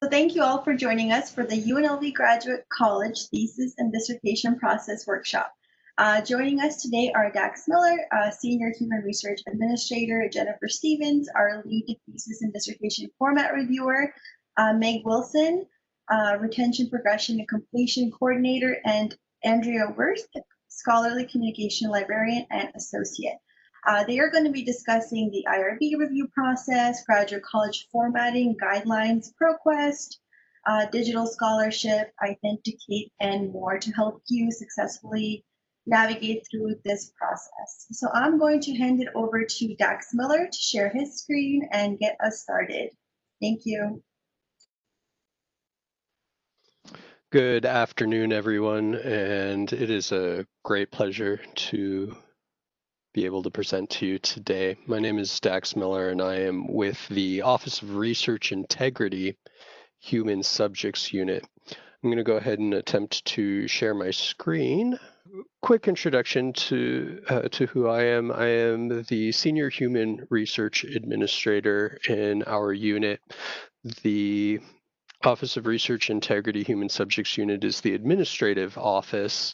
So thank you all for joining us for the UNLV Graduate College Thesis and Dissertation Process Workshop. Joining us today are Dax Miller, Senior Human Research Administrator, Jennifer Stevens, our lead Thesis and Dissertation Format Reviewer, Meg Wilson, Retention, Progression, and Completion Coordinator, and Andrea Worth, Scholarly Communication Librarian and Associate. They are going to be discussing the IRB review process, graduate college formatting, guidelines, ProQuest, digital scholarship, Authenticate, and more to help you successfully navigate through this process. So I'm going to hand it over to Dax Miller to share his screen and get us started. Thank you. Good afternoon, everyone, and it is a great pleasure to be able to present to you today. My name is Dax Miller, and I am with the Office of Research Integrity Human Subjects Unit. I'm going to go ahead and attempt to share my screen. Quick introduction to who I am. I am the Senior Human Research Administrator in our unit. The Office of Research Integrity Human Subjects Unit is the administrative office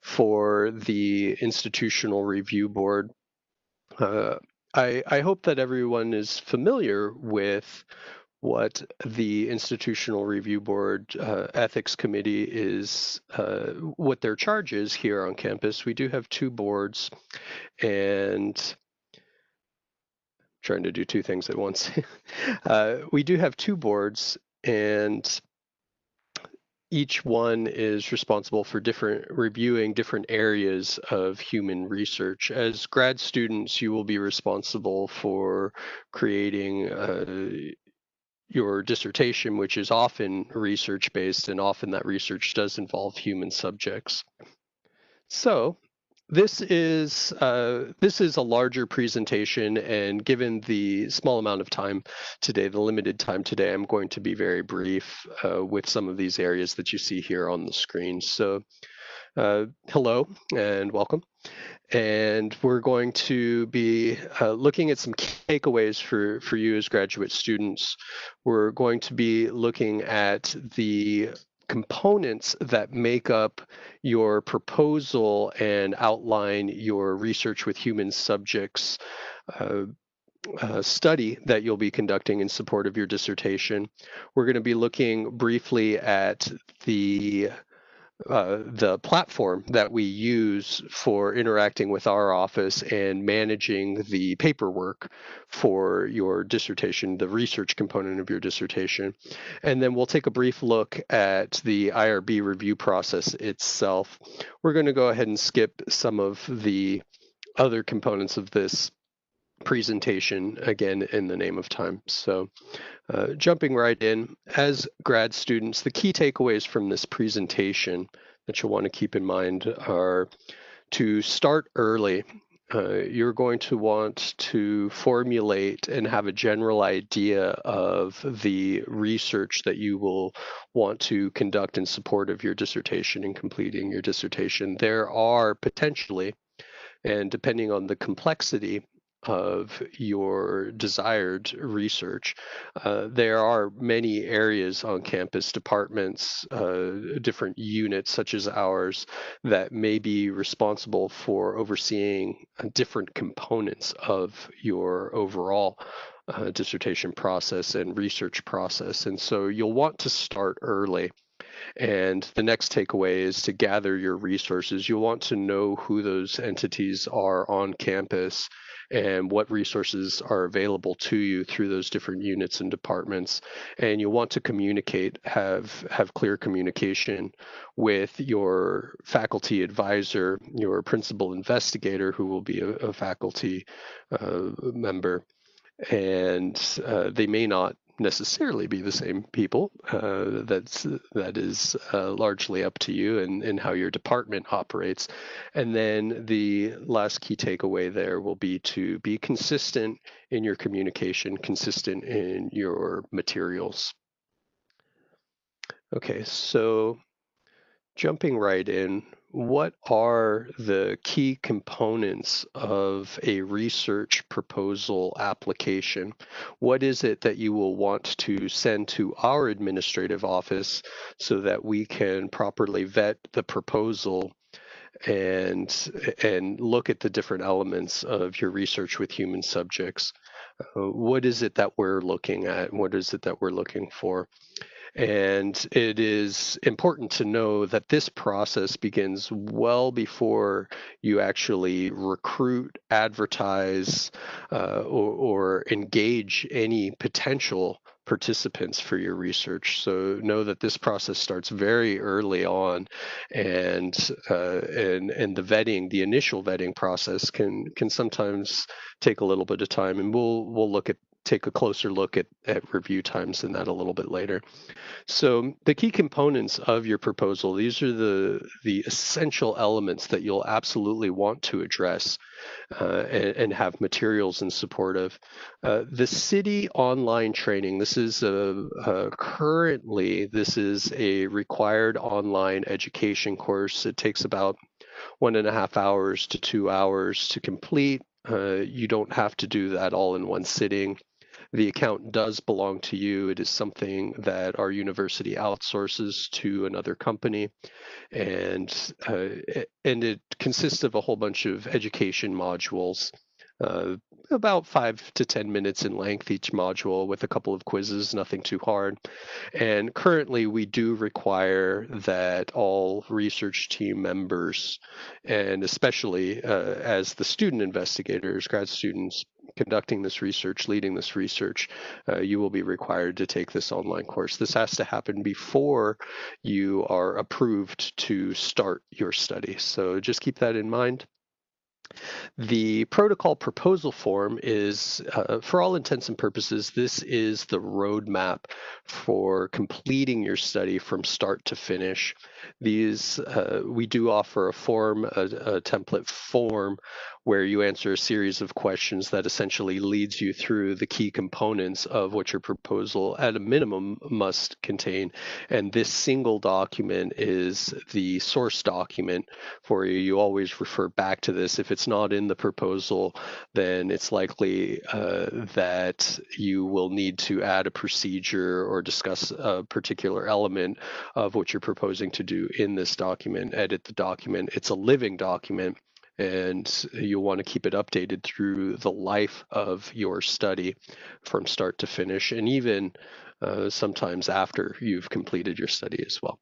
for the Institutional Review Board. I hope that everyone is familiar with what the Institutional Review Board Ethics Committee is, what their charge is here on campus. We do have two boards, and trying to do two things at once. We do have two boards, and each one is responsible for reviewing different areas of human research. As grad students, you will be responsible for creating your dissertation, which is often research-based, and often that research does involve human subjects. So this is a larger presentation, and given the small amount of time today, the limited time today, I'm going to be very brief with some of these areas that you see here on the screen. So hello and welcome. And we're going to be looking at some takeaways for you as graduate students. We're going to be looking at the components that make up your proposal and outline your research with human subjects study that you'll be conducting in support of your dissertation. We're going to be looking briefly at the platform that we use for interacting with our office and managing the paperwork for your dissertation, the research component of your dissertation. And then we'll take a brief look at the IRB review process itself. We're going to go ahead and skip some of the other components of this presentation, again, in the name of time. So jumping right in, as grad students, the key takeaways from this presentation that you'll want to keep in mind are to start early. You're going to want to formulate and have a general idea of the research that you will want to conduct in support of your dissertation and completing your dissertation. There are potentially, and depending on the complexity of your desired research, there are many areas on campus, departments, different units such as ours that may be responsible for overseeing different components of your overall dissertation process and research process. And so you'll want to start early. And the next takeaway is to gather your resources. You'll want to know who those entities are on campus and what resources are available to you through those different units and departments. And you'll want to communicate, have clear communication with your faculty advisor, your principal investigator, who will be a faculty member. And they may not necessarily be the same people. That is largely up to you and how your department operates. And then the last key takeaway there will be to be consistent in your communication, consistent in your materials. Okay, so jumping right in, what are the key components of a research proposal application? What is it that you will want to send to our administrative office so that we can properly vet the proposal and look at the different elements of your research with human subjects? What is it that we're looking at? What is it that we're looking for? And it is important to know that this process begins well before you actually recruit, advertise, or engage any potential participants for your research. So know that this process starts very early on, and and the vetting, the initial vetting process can sometimes take a little bit of time, and we'll take a closer look at review times and that a little bit later. So the key components of your proposal, these are the essential elements that you'll absolutely want to address and have materials in support of. The city online training, this is currently, this is a required online education course. It takes about 1.5 hours to 2 hours to complete. You don't have to do that all in one sitting. The account does belong to you. It is something that our university outsources to another company, and it consists of a whole bunch of education modules, uh, about 5 to 10 minutes in length each module, with a couple of quizzes, nothing too hard. And currently, we do require that all research team members, and especially as the student investigators, grad students conducting this research, leading this research, you will be required to take this online course. This has to happen before you are approved to start your study. So just keep that in mind. The protocol proposal form is, for all intents and purposes, this is the roadmap for completing your study from start to finish. These, we do offer a form, a template form, where you answer a series of questions that essentially leads you through the key components of what your proposal at a minimum must contain. And this single document is the source document for you. You always refer back to this. If it's not in the proposal, then it's likely that you will need to add a procedure or discuss a particular element of what you're proposing to do in this document, edit the document. It's a living document, and you'll want to keep it updated through the life of your study from start to finish, and even sometimes after you've completed your study as well.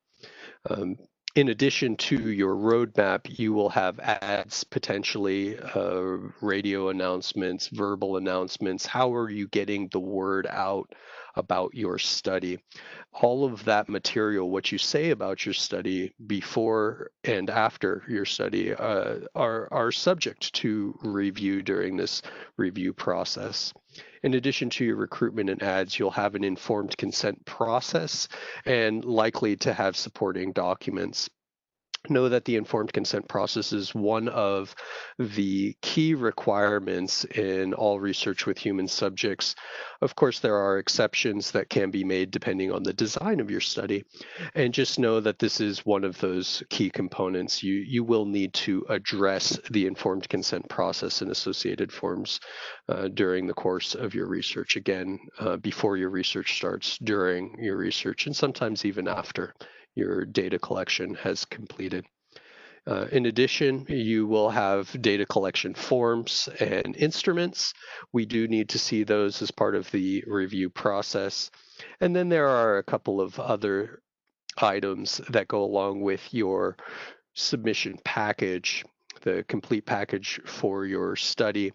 In addition to your roadmap, you will have ads, potentially radio announcements, verbal announcements. How are you getting the word out about your study? All of that material, what you say about your study before and after your study, are subject to review during this review process. In addition to your recruitment and ads, you'll have an informed consent process and likely to have supporting documents. Know that the informed consent process is one of the key requirements in all research with human subjects. Of course, there are exceptions that can be made depending on the design of your study. And just know that this is one of those key components. You will need to address the informed consent process and associated forms during the course of your research. Again, before your research starts, during your research, and sometimes even after your data collection has completed. In addition, you will have data collection forms and instruments. We do need to see those as part of the review process. And then there are a couple of other items that go along with your submission package, the complete package for your study.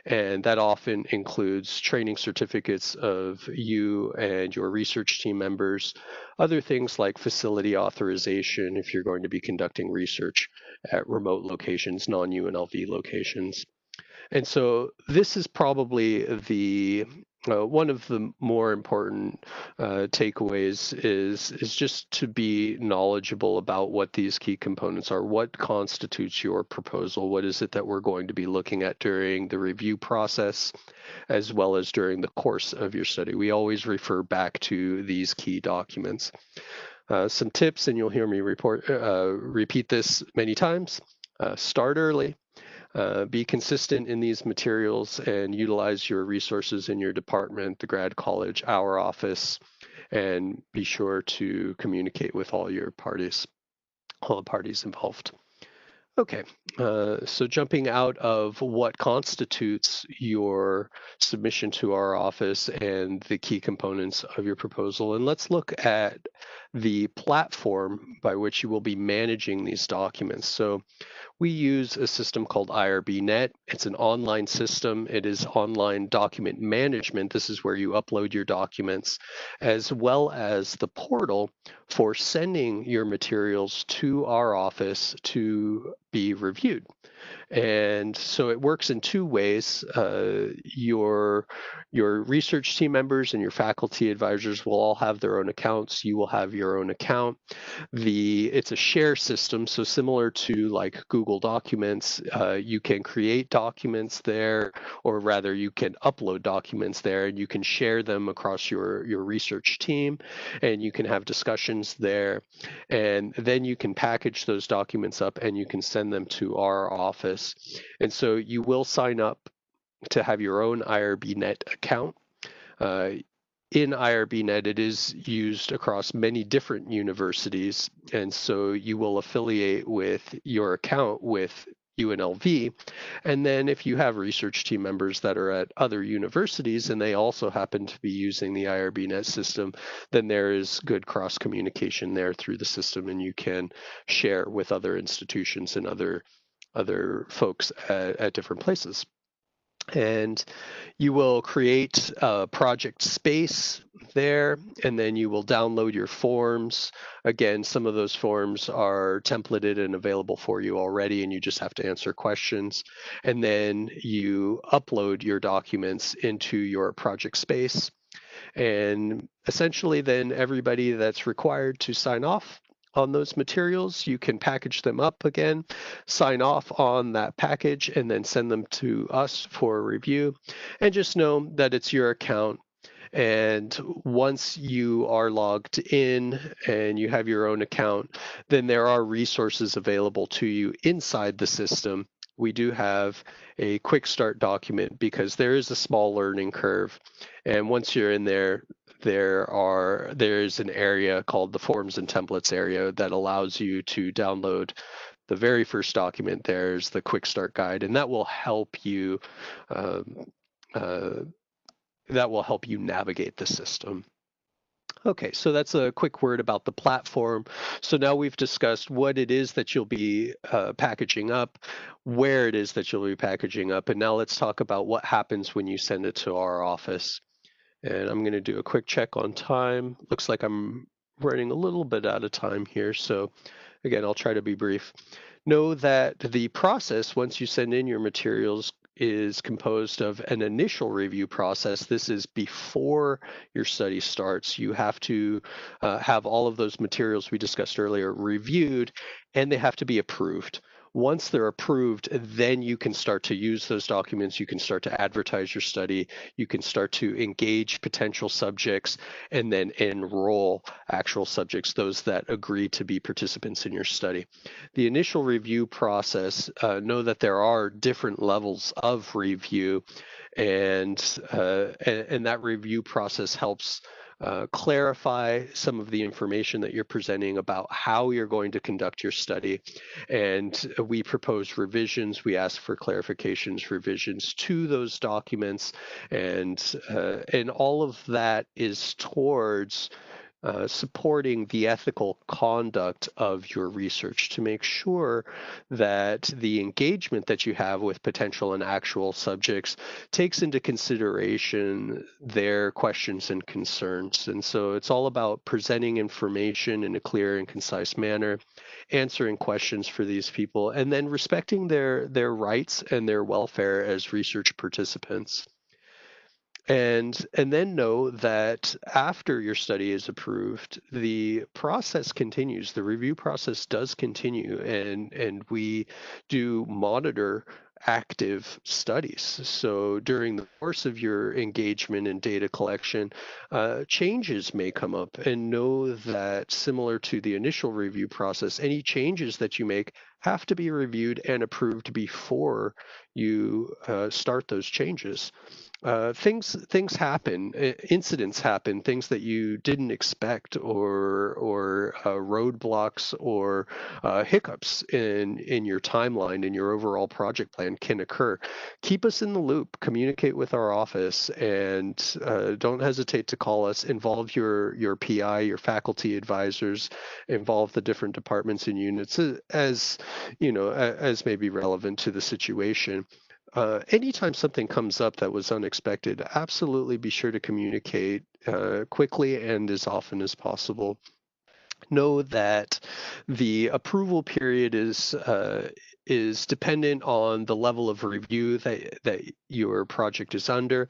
And that often includes training certificates of you and your research team members, other things like facility authorization if you're going to be conducting research at remote locations, non-UNLV locations. And so this is probably the one of the more important takeaways is just to be knowledgeable about what these key components are. What constitutes your proposal? What is it that we're going to be looking at during the review process, as well as during the course of your study? We always refer back to these key documents. Some tips, and you'll hear me repeat this many times. Start early. Be consistent in these materials and utilize your resources in your department, the grad college, our office, and be sure to communicate with all the parties involved. Okay, so jumping out of what constitutes your submission to our office and the key components of your proposal, and let's look at the platform by which you will be managing these documents. So we use a system called IRBnet. It's an online system. It is online document management. This is where you upload your documents, as well as the portal for sending your materials to our office to be reviewed. And so it works in two ways. Your research team members and your faculty advisors will all have their own accounts. You will have your own account. It's a share system, so similar to like Google Documents, you can create documents there, or rather you can upload documents there, and you can share them across your research team, and you can have discussions there, and then you can package those documents up and you can send them to our office. And so you will sign up to have your own IRBnet account. In IRBnet, it is used across many different universities, and so you will affiliate with your account with UNLV. And then if you have research team members that are at other universities and they also happen to be using the IRBnet system, then there is good cross communication there through the system, and you can share with other institutions and other folks at different places. And you will create a project space there, and then you will download your forms. Again, some of those forms are templated and available for you already, and you just have to answer questions. And then you upload your documents into your project space. And essentially, then everybody that's required to sign off on those materials, you can package them up again, sign off on that package, and then send them to us for review. And just know that it's your account. And once you are logged in and you have your own account, then there are resources available to you inside the system. We do have a quick start document because there is a small learning curve. And once you're in there, there's an area called the forms and templates area that allows you to download the very first document. There's the quick start guide, and that will help you navigate the system. Okay, so that's a quick word about the platform. So now we've discussed what it is that you'll be packaging up, where it is that you'll be packaging up, and now let's talk about what happens when you send it to our office. And I'm going to do a quick check on time. Looks like I'm running a little bit out of time here. So again, I'll try to be brief. Know that the process, once you send in your materials, is composed of an initial review process. This is before your study starts. You have to have all of those materials we discussed earlier reviewed, and they have to be approved. Once they're approved, then you can start to use those documents. You can start to advertise your study. You can start to engage potential subjects and then enroll actual subjects, those that agree to be participants in your study. The initial review process, know that there are different levels of review, and that review process helps clarify some of the information that you're presenting about how you're going to conduct your study. And we propose revisions. We ask for clarifications, revisions to those documents, and all of that is towards supporting the ethical conduct of your research to make sure that the engagement that you have with potential and actual subjects takes into consideration their questions and concerns. And so it's all about presenting information in a clear and concise manner, answering questions for these people, and then respecting their rights and their welfare as research participants. And then know that after your study is approved, the process continues. The review process does continue, and we do monitor active studies. So during the course of your engagement in data collection, changes may come up, and know that similar to the initial review process, any changes that you make have to be reviewed and approved before you start those changes. Things happen, incidents happen, things that you didn't expect, or roadblocks or hiccups in your timeline, in your overall project plan can occur. Keep us in the loop. Communicate with our office, and don't hesitate to call us. Involve your PI, your faculty advisors. Involve the different departments and units as as may be relevant to the situation. Anytime something comes up that was unexpected, absolutely be sure to communicate quickly and as often as possible. Know that the approval period is dependent on the level of review that your project is under,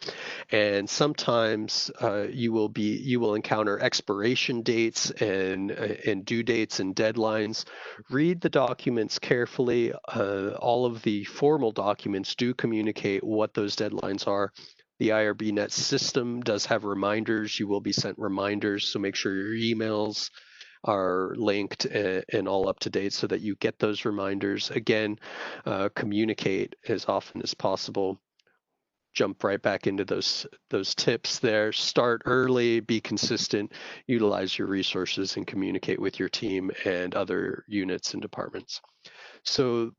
and sometimes you will encounter expiration dates and due dates and deadlines. Read the documents carefully. All of the formal documents do communicate what those deadlines are. The IRB-Net system does have reminders. You will be sent reminders, so make sure your emails are linked and all up to date so that you get those reminders. Again, communicate as often as possible. Jump right back into those tips there. Start early, be consistent, utilize your resources, and communicate with your team and other units and departments. So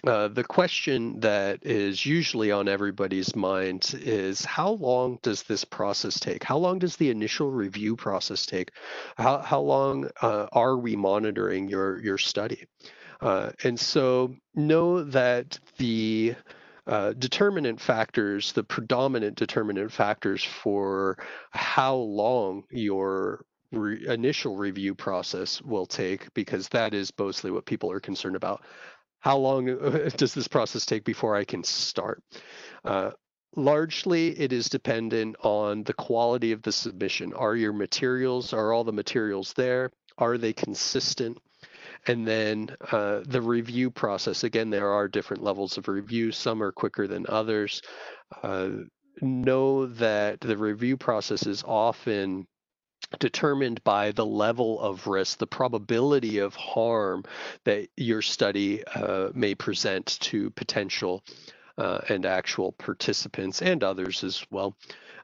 the question that is usually on everybody's mind is, how long does this process take? How long does the initial review process take? How long are we monitoring your study? And so know that the the predominant determinant factors for how long your initial review process will take, because that is mostly what people are concerned about. How long does this process take before I can start? Uh, Largely, it is dependent on the quality of the submission. Are all the materials there? Are they consistent? And then the review process. Again, there are different levels of review. Some are quicker than others. Uh, know that the review process is often determined by the level of risk, the probability of harm that your study may present to potential and actual participants and others as well,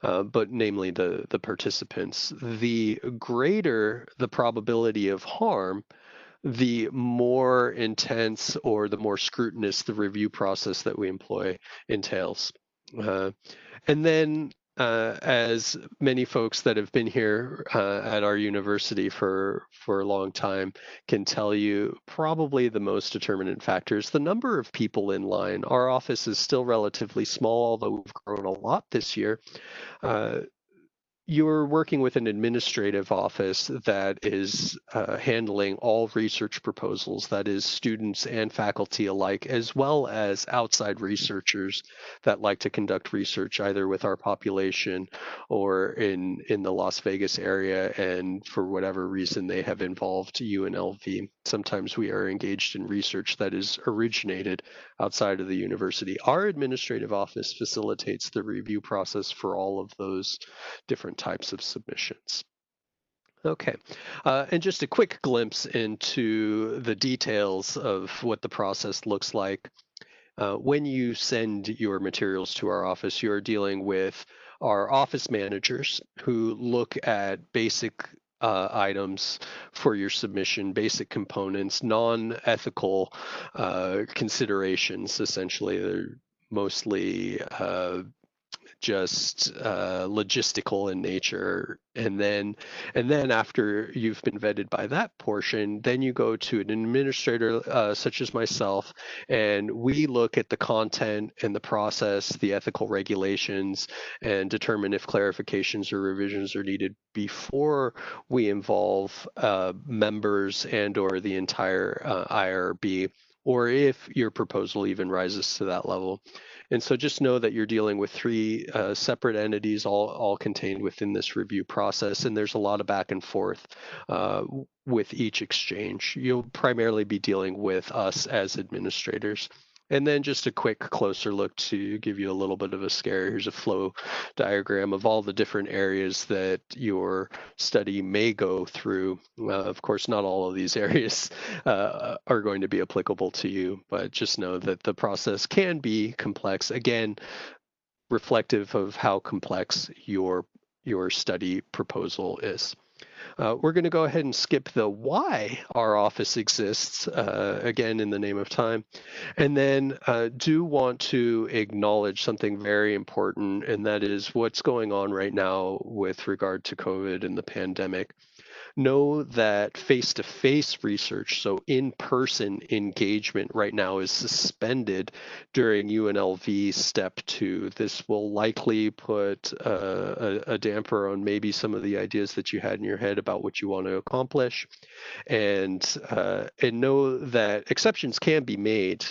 but namely the participants. The greater the probability of harm, the more intense or the more scrutinous the review process that we employ entails. Uh, and then, as many folks that have been here at our university for a long time can tell you, probably the most determinant factor is the number of people in line. Our office is still relatively small, although we've grown a lot this year. Uh, you're working with an administrative office that is handling all research proposals, that is students and faculty alike, as well as outside researchers that like to conduct research either with our population or in the Las Vegas area, and for whatever reason they have involved UNLV. Sometimes we are engaged in research that is originated outside of the university. Our administrative office facilitates the review process for all of those different types of submissions. Okay, and just a quick glimpse into the details of what the process looks like. When you send your materials to our office, you're dealing with our office managers who look at basic items for your submission, basic components, non-ethical considerations. Essentially, they're mostly just logistical in nature, and then after you've been vetted by that portion, then you go to an administrator such as myself, and we look at the content and the process, the ethical regulations, and determine if clarifications or revisions are needed before we involve members and or the entire IRB, or if your proposal even rises to that level. And so just know that you're dealing with three separate entities, all contained within this review process, and there's a lot of back and forth with each exchange. You'll primarily be dealing with us as administrators. And then just a quick closer look to give you a little bit of a scare. Here's a flow diagram of all the different areas that your study may go through. Of course, not all of these areas are going to be applicable to you, but just know that the process can be complex. Again, reflective of how complex your study proposal is. We're going to go ahead and skip the why our office exists, again, in the name of time, and then do want to acknowledge something very important, and that is what's going on right now with regard to COVID and the pandemic. Know that face-to-face research, so in-person engagement right now is suspended during UNLV Step 2. This will likely put a damper on maybe some of the ideas that you had in your head about what you want to accomplish. And know that exceptions can be made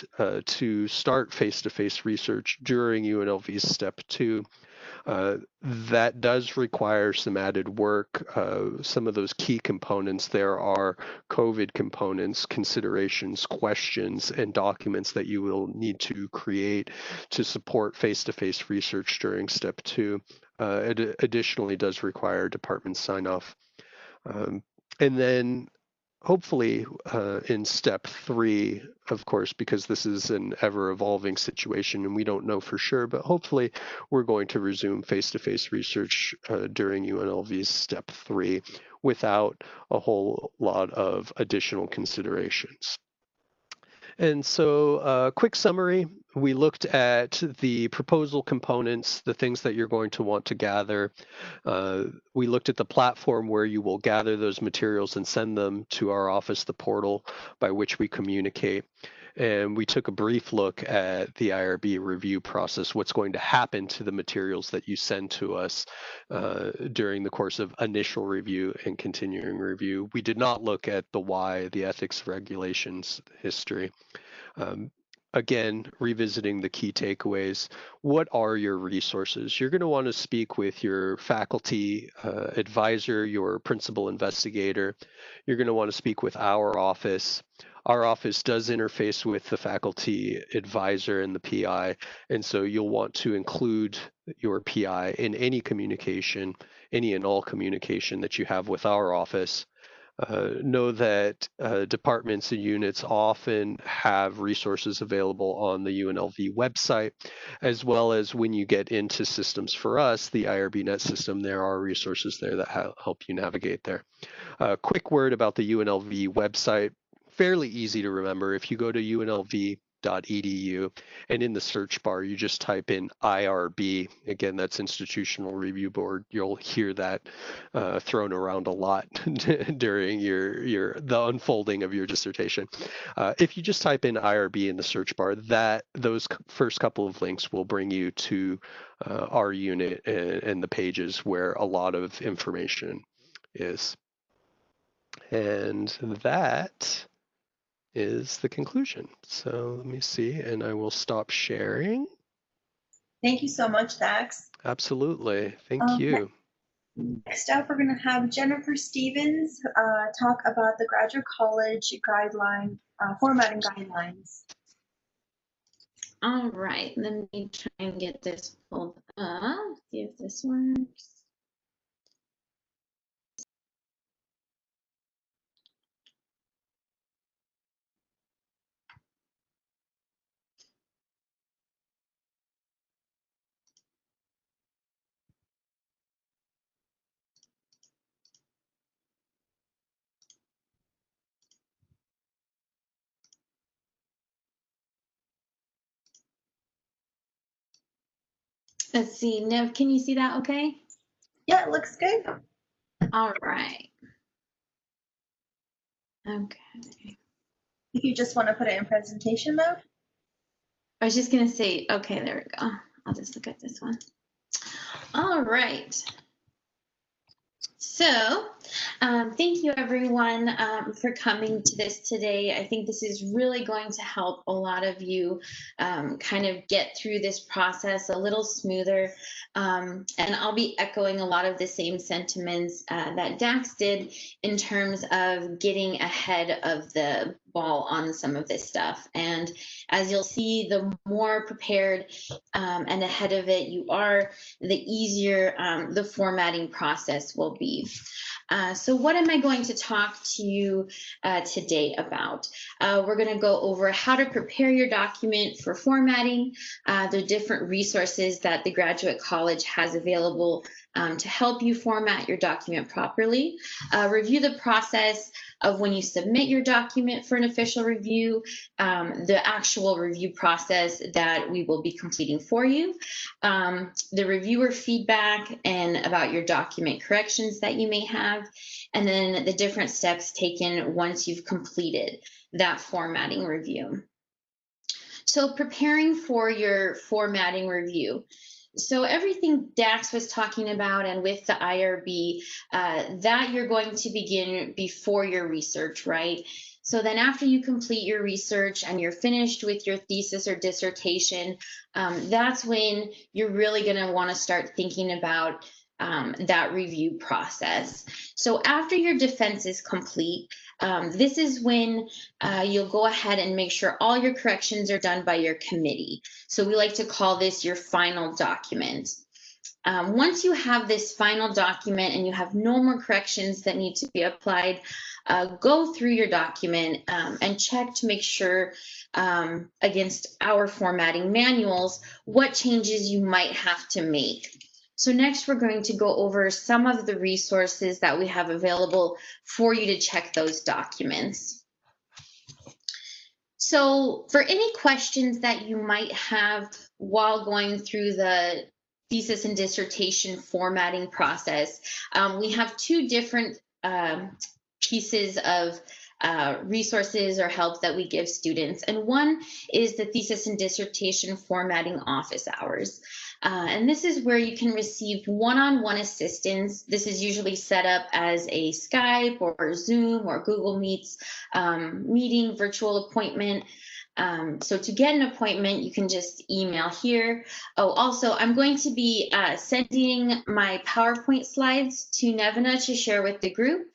to start face-to-face research during UNLV Step 2. That does require some added work. Some of those key components there are COVID components, considerations, questions, and documents that you will need to create to support face-to-face research during Step 2. It additionally does require department sign-off. And then hopefully in Step 3, of course, because this is an ever-evolving situation and we don't know for sure, but hopefully we're going to resume face-to-face research during UNLV's Step 3 without a whole lot of additional considerations. And so quick summary, we looked at the proposal components, the things that you're going to want to gather. We looked at the platform where you will gather those materials and send them to our office, the portal by which we communicate. And we took a brief look at the IRB review process, what's going to happen to the materials that you send to us during the course of initial review and continuing review. We did not look at the why, the ethics regulations history. Again, revisiting the key takeaways. What are your resources? You're going to want to speak with your faculty advisor, your principal investigator. You're going to want to speak with our office. Our office does interface with the faculty advisor and the PI, and so you'll want to include your PI in any communication, any and all communication that you have with our office. Know that departments and units often have resources available on the UNLV website, as well as when you get into systems for us, the IRBnet system, there are resources there that help you navigate there. Quick word about the UNLV website, fairly easy to remember. If you go to unlv.edu and in the search bar you just type in IRB, again that's Institutional Review Board, you'll hear that thrown around a lot during the unfolding of your dissertation. If you just type in IRB in the search bar, those first couple of links will bring you to our unit and the pages where a lot of information is. And that is the conclusion. So let me see, and I will stop sharing. Thank you so much, Dax. Absolutely. Thank you. Next up, we're going to have Jennifer Stevens talk about the graduate college guideline, formatting guidelines. All right, let me try and get this pulled up, see if this works. Let's see, Nev, can you see that okay? Yeah, it looks good. All right. Okay. If you just want to put it in presentation mode. I was just gonna say, okay, there we go. I'll just look at this one. All right. So Thank you, everyone, for coming to this today. I think this is really going to help a lot of you kind of get through this process a little smoother. And I'll be echoing a lot of the same sentiments that Dax did in terms of getting ahead of the ball on some of this stuff. And as you'll see, the more prepared and ahead of it you are, the easier the formatting process will be. So what am I going to talk to you today about? We're going to go over how to prepare your document for formatting, the different resources that the Graduate College has available to help you format your document properly, review the process of when you submit your document for an official review, the actual review process that we will be completing for you, the reviewer feedback and about your document corrections that you may have, and then the different steps taken once you've completed that formatting review. So preparing for your formatting review. So everything Dax was talking about and with the IRB, that you're going to begin before your research, right? So then after you complete your research and you're finished with your thesis or dissertation, that's when you're really going to want to start thinking about that review process. So after your defense is complete, this is when you'll go ahead and make sure all your corrections are done by your committee. So we like to call this your final document. Once you have this final document and you have no more corrections that need to be applied, go through your document and check to make sure against our formatting manuals what changes you might have to make. So next we're going to go over some of the resources that we have available for you to check those documents. So for any questions that you might have while going through the thesis and dissertation formatting process, we have two different pieces of resources or help that we give students. And one is the thesis and dissertation formatting office hours. And this is where you can receive one-on-one assistance. This is usually set up as a Skype or Zoom or Google Meets meeting, virtual appointment. So to get an appointment, you can just email here. Oh, also, I'm going to be sending my PowerPoint slides to Nevena to share with the group.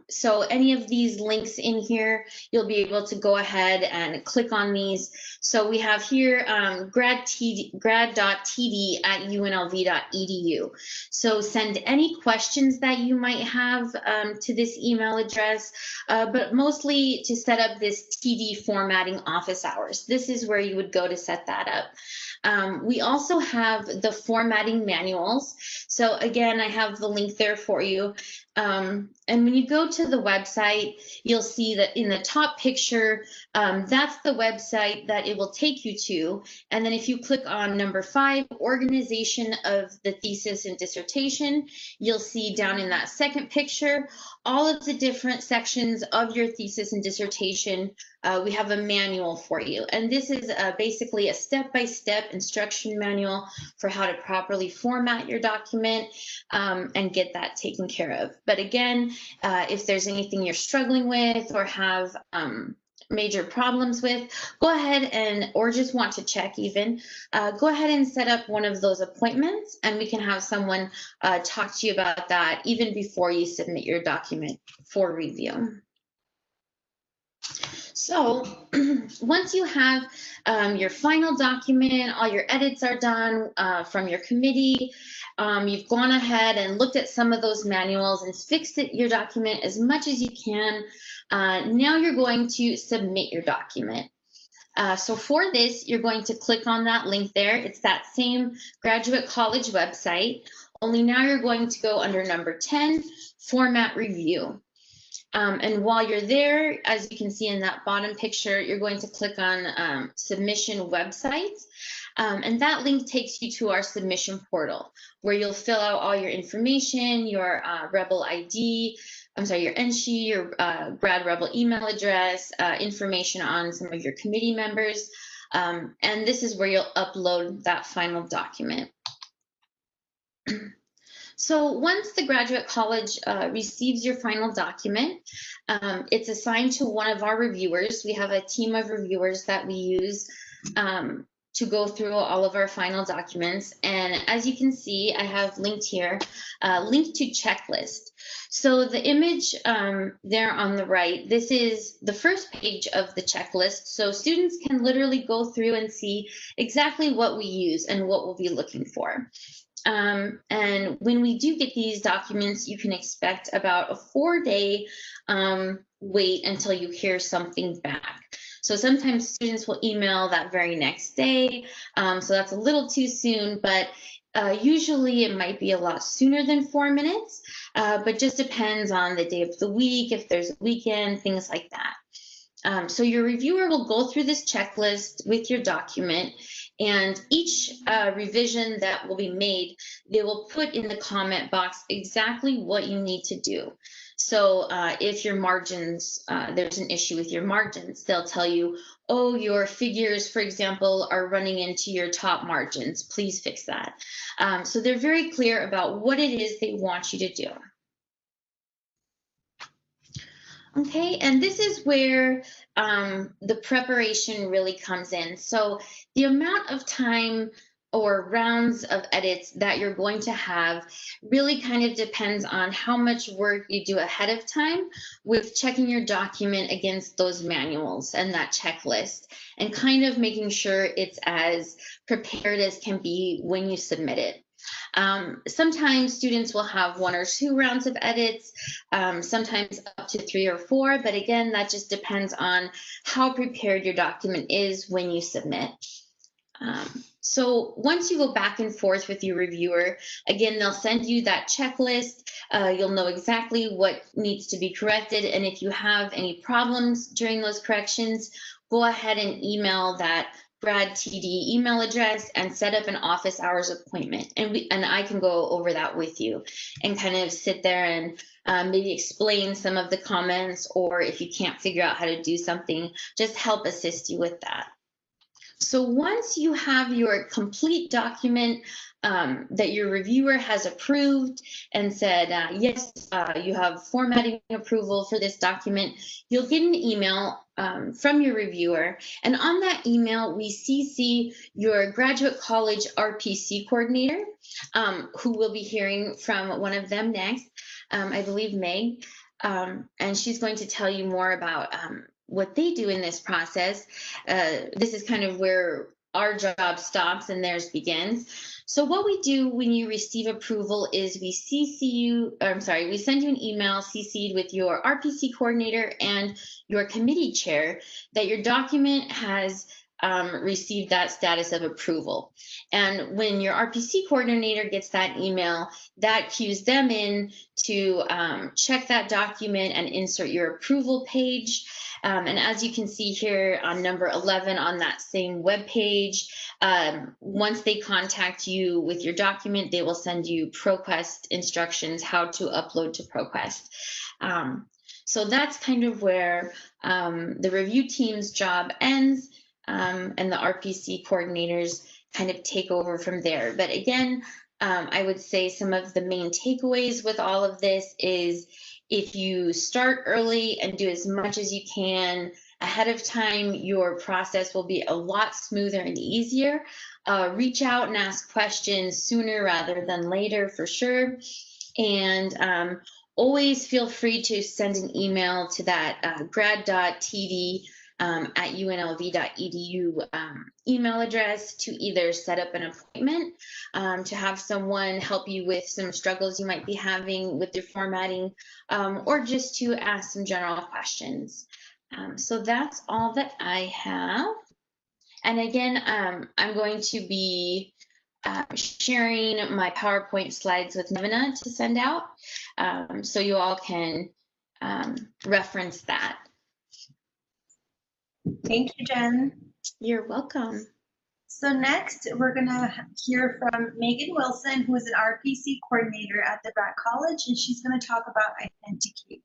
So any of these links in here, you'll be able to go ahead and click on these. So we have here grad.td@unlv.edu. So send any questions that you might have to this email address, but mostly to set up this TD formatting office hours. This is where you would go to set that up. We also have the formatting manuals. So again, I have the link there for you. And when you go to the website, you'll see that in the top picture, that's the website that it will take you to. And then if you click on number 5, organization of the thesis and dissertation, you'll see down in that second picture, all of the different sections of your thesis and dissertation. We have a manual for you. And this is basically a step-by-step instruction manual for how to properly format your document and get that taken care of. But again, if there's anything you're struggling with or have major problems with, go ahead and, or just want to check even, go ahead and set up one of those appointments and we can have someone talk to you about that even before you submit your document for review. So once you have your final document, all your edits are done from your committee, you've gone ahead and looked at some of those manuals and fixed your document as much as you can. Now you're going to submit your document. So for this, you're going to click on that link there. It's that same Graduate College website, only now you're going to go under number 10, Format Review. And while you're there, as you can see in that bottom picture, you're going to click on Submission Website. And that link takes you to our submission portal, where you'll fill out all your information, your Rebel ID, your NSHE, your Grad Rebel email address, information on some of your committee members. And this is where you'll upload that final document. So once the graduate college receives your final document, it's assigned to one of our reviewers. We have a team of reviewers that we use to go through all of our final documents. And as you can see, I have linked here, link to checklist. So the image there on the right, this is the first page of the checklist. So students can literally go through and see exactly what we use and what we'll be looking for. And when we do get these documents, you can expect about a 4-day wait until you hear something back. So sometimes students will email that very next day. So that's a little too soon, but usually it might be a lot sooner than 4 minutes, but just depends on the day of the week, if there's a weekend, things like that. So your reviewer will go through this checklist with your document, and each revision that will be made, they will put in the comment box exactly what you need to do. So if your margins, there's an issue with your margins, they'll tell you, oh, your figures, for example, are running into your top margins. Please fix that. So they're very clear about what it is they want you to do. Okay, and this is where the preparation really comes in. So the amount of time or rounds of edits that you're going to have really kind of depends on how much work you do ahead of time with checking your document against those manuals and that checklist, and kind of making sure it's as prepared as can be when you submit it. Sometimes students will have 1 or 2 rounds of edits, sometimes up to 3 or 4, but again, that just depends on how prepared your document is when you submit. So once you go back and forth with your reviewer, again, they'll send you that checklist. You'll know exactly what needs to be corrected, and if you have any problems during those corrections, go ahead and email that Brad TD email address and set up an office hours appointment, and I can go over that with you and kind of sit there and maybe explain some of the comments, or if you can't figure out how to do something, just help assist you with that. So once you have your complete document that your reviewer has approved and said, yes, you have formatting approval for this document, you'll get an email from your reviewer. And on that email, we CC your graduate college RPC coordinator, who we'll be hearing from one of them next, I believe Meg. And she's going to tell you more about what they do in this process. This is kind of where our job stops and theirs begins. So what we do when you receive approval is we we send you an email CC'd with your RPC coordinator and your committee chair that your document has received that status of approval. And when your RPC coordinator gets that email, that cues them in to check that document and insert your approval page. And as you can see here on number 11 on that same web page, once they contact you with your document, they will send you ProQuest instructions how to upload to ProQuest. So that's kind of where the review team's job ends, and the RPC coordinators kind of take over from there. But again, I would say some of the main takeaways with all of this is, if you start early and do as much as you can ahead of time, your process will be a lot smoother and easier. Reach out and ask questions sooner rather than later, for sure. And always feel free to send an email to that grad.td at unlv.edu email address to either set up an appointment, to have someone help you with some struggles you might be having with your formatting, or just to ask some general questions. So that's all that I have. And again, I'm going to be sharing my PowerPoint slides with Nevina to send out, so you all can reference that. Thank you, Jen. You're welcome. So next, we're going to hear from Megan Wilson, who is an RPC coordinator at the Brad College, and she's going to talk about Authenticate.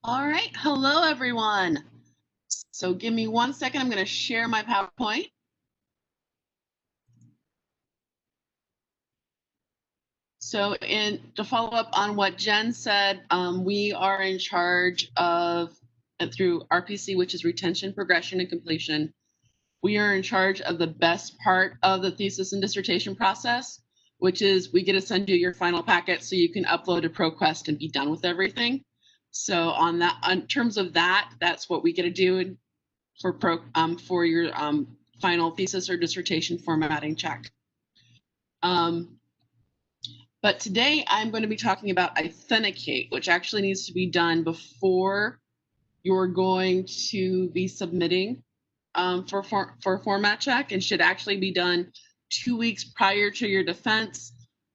All right, hello everyone. So give me 1 second, I'm going to share my PowerPoint. So to follow up on what Jen said, we are in charge of, through RPC, which is retention, progression, and completion, we are in charge of the best part of the thesis and dissertation process, which is we get to send you your final packet so you can upload a ProQuest and be done with everything. So on that, in terms of that, that's what we get to do for your final thesis or dissertation formatting check. But today I'm going to be talking about authenticate, which actually needs to be done before you're going to be submitting for format check, and should actually be done 2 weeks prior to your defense.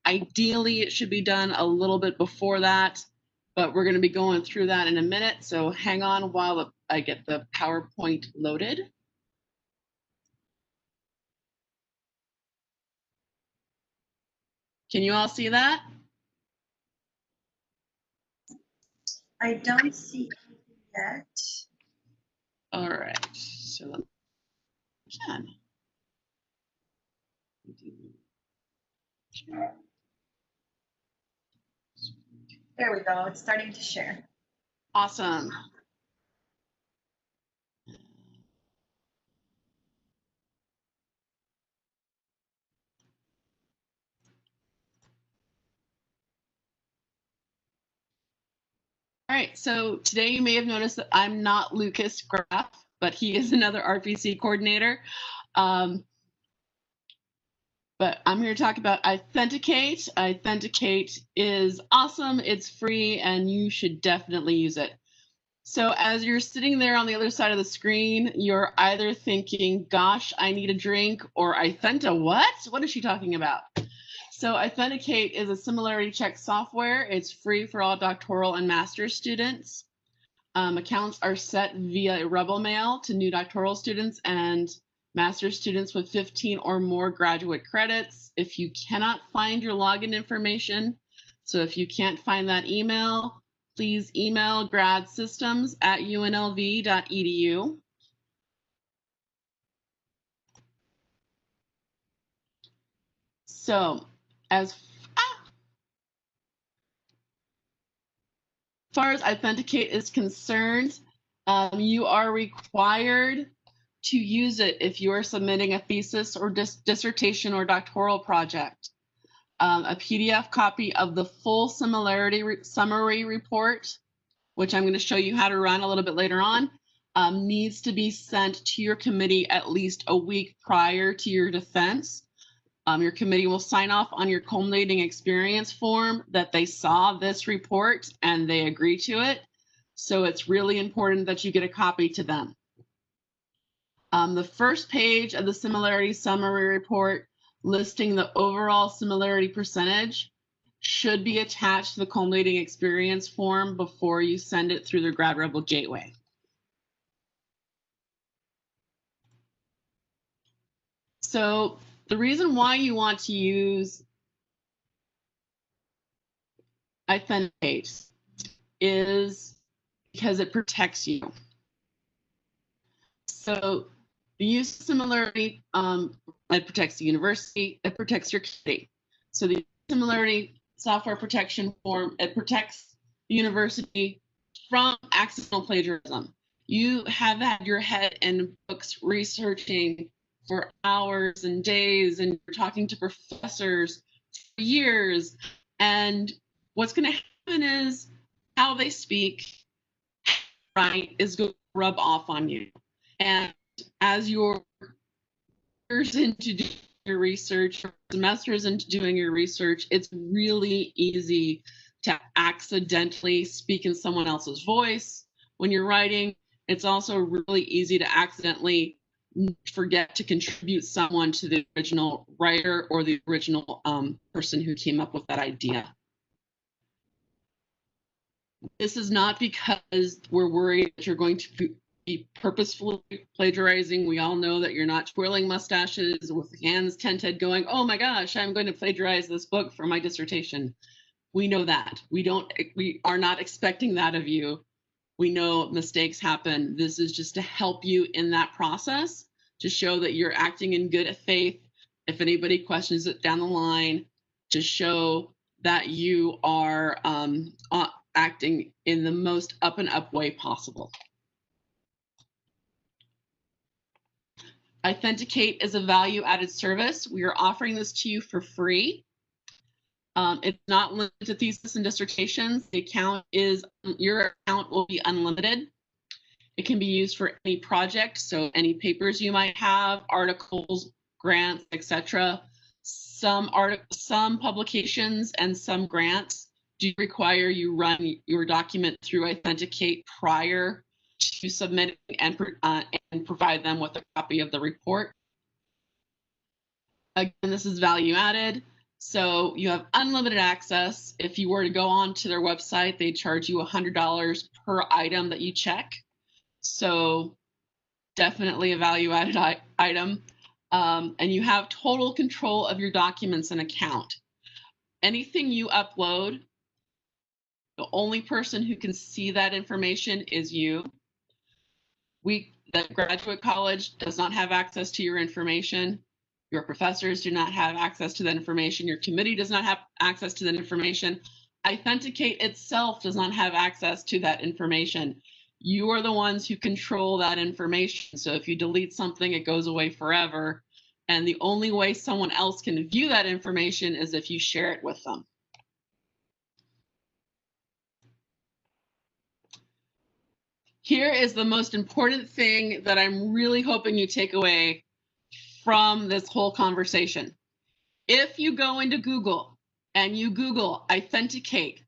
Ideally, it should be done a little bit before that, but we're going to be going through that in a minute. So hang on while I get the PowerPoint loaded. Can you all see that? I don't see it yet. All right, so let me can. There we go. It's starting to share. Awesome. All right, so today you may have noticed that I'm not Lucas Graff, but he is another RPC coordinator. But I'm here to talk about Authenticate. Authenticate is awesome, it's free, and you should definitely use it. So as you're sitting there on the other side of the screen, you're either thinking, gosh, I need a drink, or what? What is she talking about? So Authenticate is a similarity check software. It's free for all doctoral and master's students. Accounts are set via Rebel Mail to new doctoral students and master's students with 15 or more graduate credits. If you cannot find your login information, so if you can't find that email, please email gradsystems@unlv.edu. So as far as Authenticate is concerned, you are required to use it if you are submitting a thesis or dissertation or doctoral project. A PDF copy of the full similarity summary report, which I'm going to show you how to run a little bit later on, needs to be sent to your committee at least a week prior to your defense. Your committee will sign off on your culminating experience form that they saw this report and they agree to it. So it's really important that you get a copy to them. The first page of the similarity summary report listing the overall similarity percentage should be attached to the culminating experience form before you send it through the Grad Rebel Gateway. So the reason why you want to use Authenticate is because it protects you. So the use of similarity, it protects the university, it protects your committee. So the similarity software protection form, it protects the university from accidental plagiarism. You have had your head in books researching for hours and days, and you're talking to professors for years, and what's going to happen is how they speak, right, is going to rub off on you. And as you're years into doing your research, or semesters into doing your research, it's really easy to accidentally speak in someone else's voice when you're writing. It's also really easy to accidentally forget to contribute someone to the original writer or the original person who came up with that idea. This is not because we're worried that you're going to be purposefully plagiarizing. We all know that you're not twirling mustaches with hands tented going, oh my gosh, I'm going to plagiarize this book for my dissertation. We know that. We are not expecting that of you. We know mistakes happen. This is just to help you in that process, to show that you're acting in good faith. If anybody questions it down the line, to show that you are acting in the most up and up way possible. Authenticate is a value-added service. We are offering this to you for free. It's not limited to thesis and dissertations. Your account will be unlimited. It can be used for any project, so any papers you might have, articles, grants, etc. Some publications and some grants do require you run your document through Authenticate prior to submitting and provide them with a copy of the report. Again, this is value added. So you have unlimited access. If you were to go on to their website, they charge you $100 per item that you check. So definitely a value added item. And you have total control of your documents and account. Anything you upload, the only person who can see that information is you. The graduate college does not have access to your information. Your professors do not have access to that information. Your committee does not have access to that information. Authenticate itself does not have access to that information. You are the ones who control that information. So if you delete something, it goes away forever. And the only way someone else can view that information is if you share it with them. Here is the most important thing that I'm really hoping you take away from this whole conversation. If you go into Google and you Google authenticate,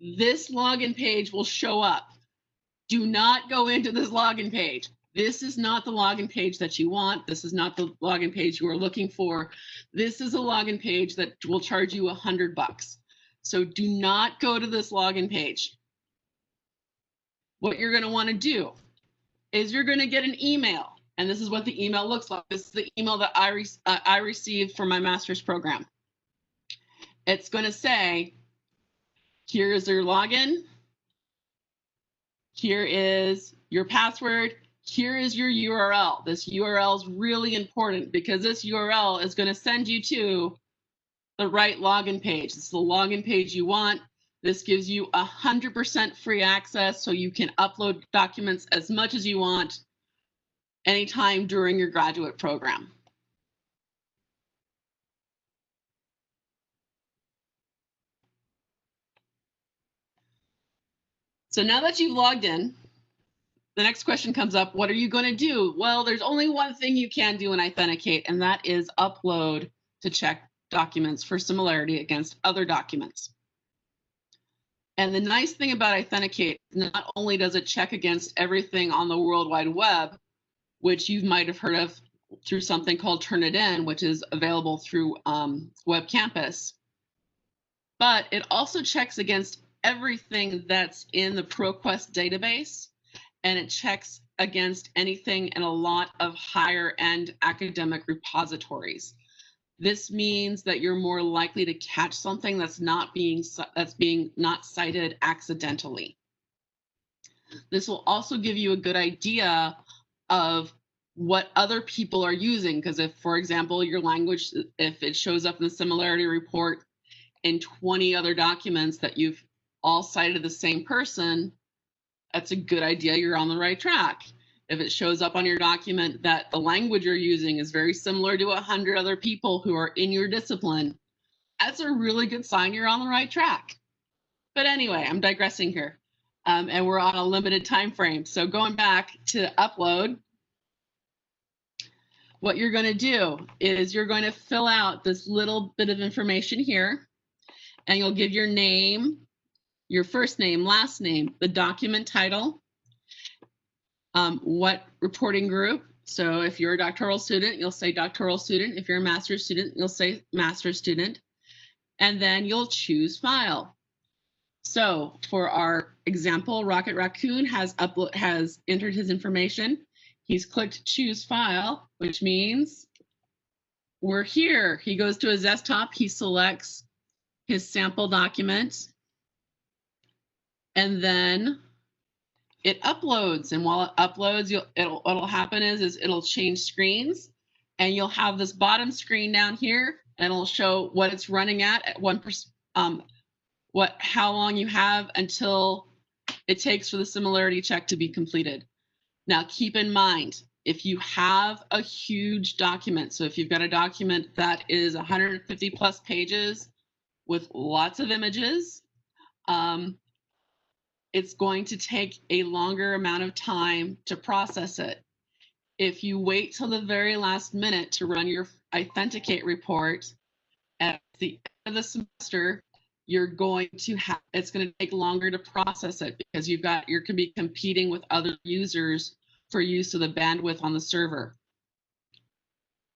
this login page will show up. Do not go into this login page. This is not the login page that you want. This is not the login page you are looking for. This is a login page that will charge you $100. So do not go to this login page. What you're going to want to do is you're going to get an email. And this is what the email looks like. This is the email that I received for my master's program. It's going to say, here is your login. Here is your password. Here is your URL. This URL is really important because this URL is going to send you to the right login page. This is the login page you want. This gives you 100% free access so you can upload documents as much as you want anytime during your graduate program. So now that you've logged in, the next question comes up, what are you going to do? Well, there's only one thing you can do in Authenticate, and that is upload to check documents for similarity against other documents. And the nice thing about Authenticate, not only does it check against everything on the World Wide Web, which you might have heard of through something called Turnitin, which is available through Web Campus, but it also checks against everything that's in the ProQuest database, and it checks against anything in a lot of higher end academic repositories. This means that you're more likely to catch something that's not being cited accidentally. This will also give you a good idea of what other people are using, because if, for example, your language, if it shows up in the similarity report in 20 other documents that you've all cited the same person, that's a good idea you're on the right track. If it shows up on your document that the language you're using is very similar to 100 other people who are in your discipline, that's a really good sign you're on the right track. But anyway, I'm digressing here, and we're on a limited time frame. So going back to upload, what you're going to do is you're going to fill out this little bit of information here, and you'll give your name, your first name, last name, the document title, what reporting group. So if you're a doctoral student, you'll say doctoral student. If you're a master's student, you'll say master's student. And then you'll choose file. So for our example, Rocket Raccoon has entered his information. He's clicked choose file, which means we're here. He goes to his desktop, he selects his sample document, and then it uploads. And while it uploads, what'll happen is it'll change screens, and you'll have this bottom screen down here, and it'll show what it's running at 1%, how long you have until it takes for the similarity check to be completed. Now, keep in mind, if you have a huge document, so if you've got a document that is 150 plus pages with lots of images, it's going to take a longer amount of time to process it. If you wait till the very last minute to run your Authenticate report at the end of the semester, it's going to take longer to process it because you're going to be competing with other users for use of the bandwidth on the server.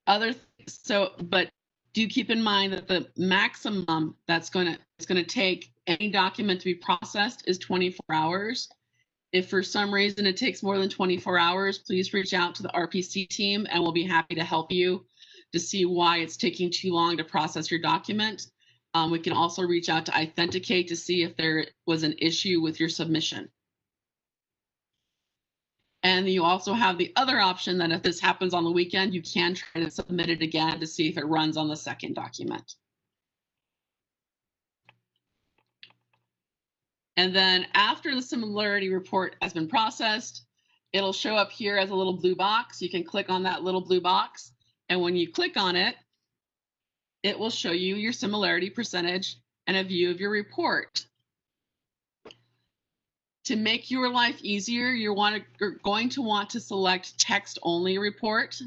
But do keep in mind that the maximum it's going to take any document to be processed is 24 hours. If for some reason it takes more than 24 hours, please reach out to the RPC team and we'll be happy to help you to see why it's taking too long to process your document. We can also reach out to Authenticate to see if there was an issue with your submission. And you also have the other option that if this happens on the weekend, you can try to submit it again to see if it runs on the second document. And then after the similarity report has been processed, it'll show up here as a little blue box. You can click on that little blue box. And when you click on it, it will show you your similarity percentage and a view of your report. To make your life easier, you're going to want to select text-only report.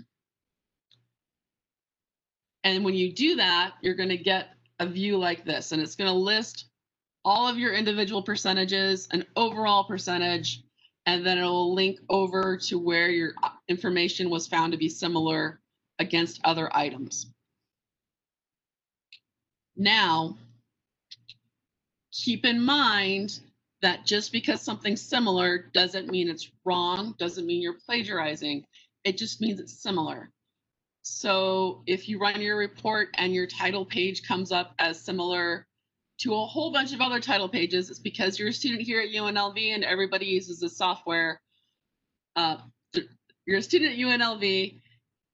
And when you do that, you're going to get a view like this, and it's going to list all of your individual percentages, an overall percentage, and then it will link over to where your information was found to be similar against other items. Now, keep in mind that just because something's similar doesn't mean it's wrong, doesn't mean you're plagiarizing. It just means it's similar. So if you run your report and your title page comes up as similar to a whole bunch of other title pages, it's because you're a student here at UNLV and everybody uses the software. You're a student at UNLV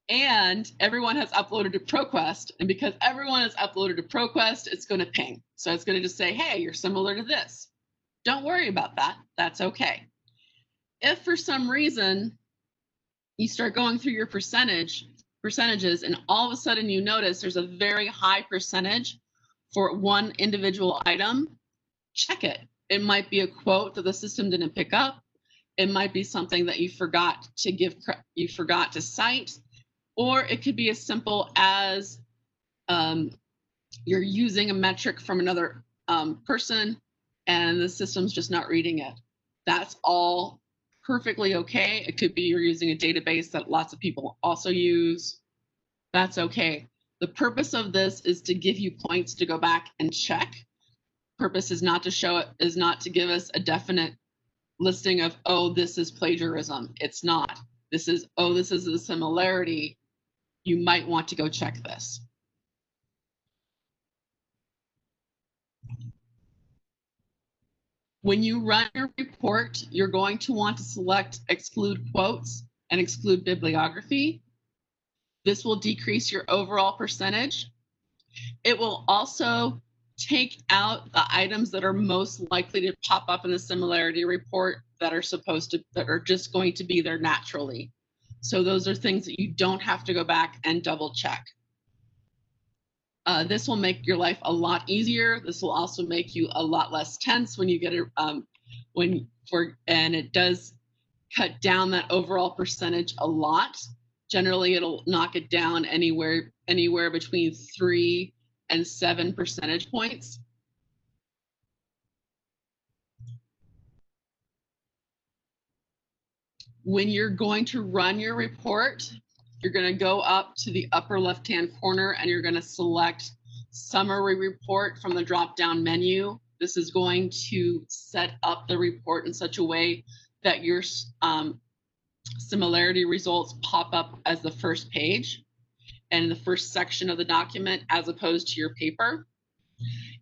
and everyone has uploaded to ProQuest. And because everyone has uploaded to ProQuest, it's going to ping. So it's going to just say, hey, you're similar to this. Don't worry about that. That's okay. If for some reason you start going through your percentages and all of a sudden you notice there's a very high percentage for one individual item, check it. It might be a quote that the system didn't pick up. It might be something that you forgot to cite, or it could be as simple as you're using a metric from another person and the system's just not reading it. That's all perfectly okay. It could be you're using a database that lots of people also use. That's okay. The purpose of this is to give you points to go back and check. Purpose is not to give us a definite listing of, oh, this is plagiarism. It's not. This is, oh, this is a similarity. You might want to go check this. When you run your report, you're going to want to select exclude quotes and exclude bibliography. This will decrease your overall percentage. It will also take out the items that are most likely to pop up in the similarity report that are just going to be there naturally. So those are things that you don't have to go back and double check. This will make your life a lot easier. This will also make you a lot less tense when you get it, and it does cut down that overall percentage a lot. Generally, it'll knock it down anywhere between 3 and 7 percentage points. When you're going to run your report, you're going to go up to the upper left-hand corner and you're going to select Summary Report from the drop-down menu. This is going to set up the report in such a way that your similarity results pop up as the first page and the first section of the document as opposed to your paper.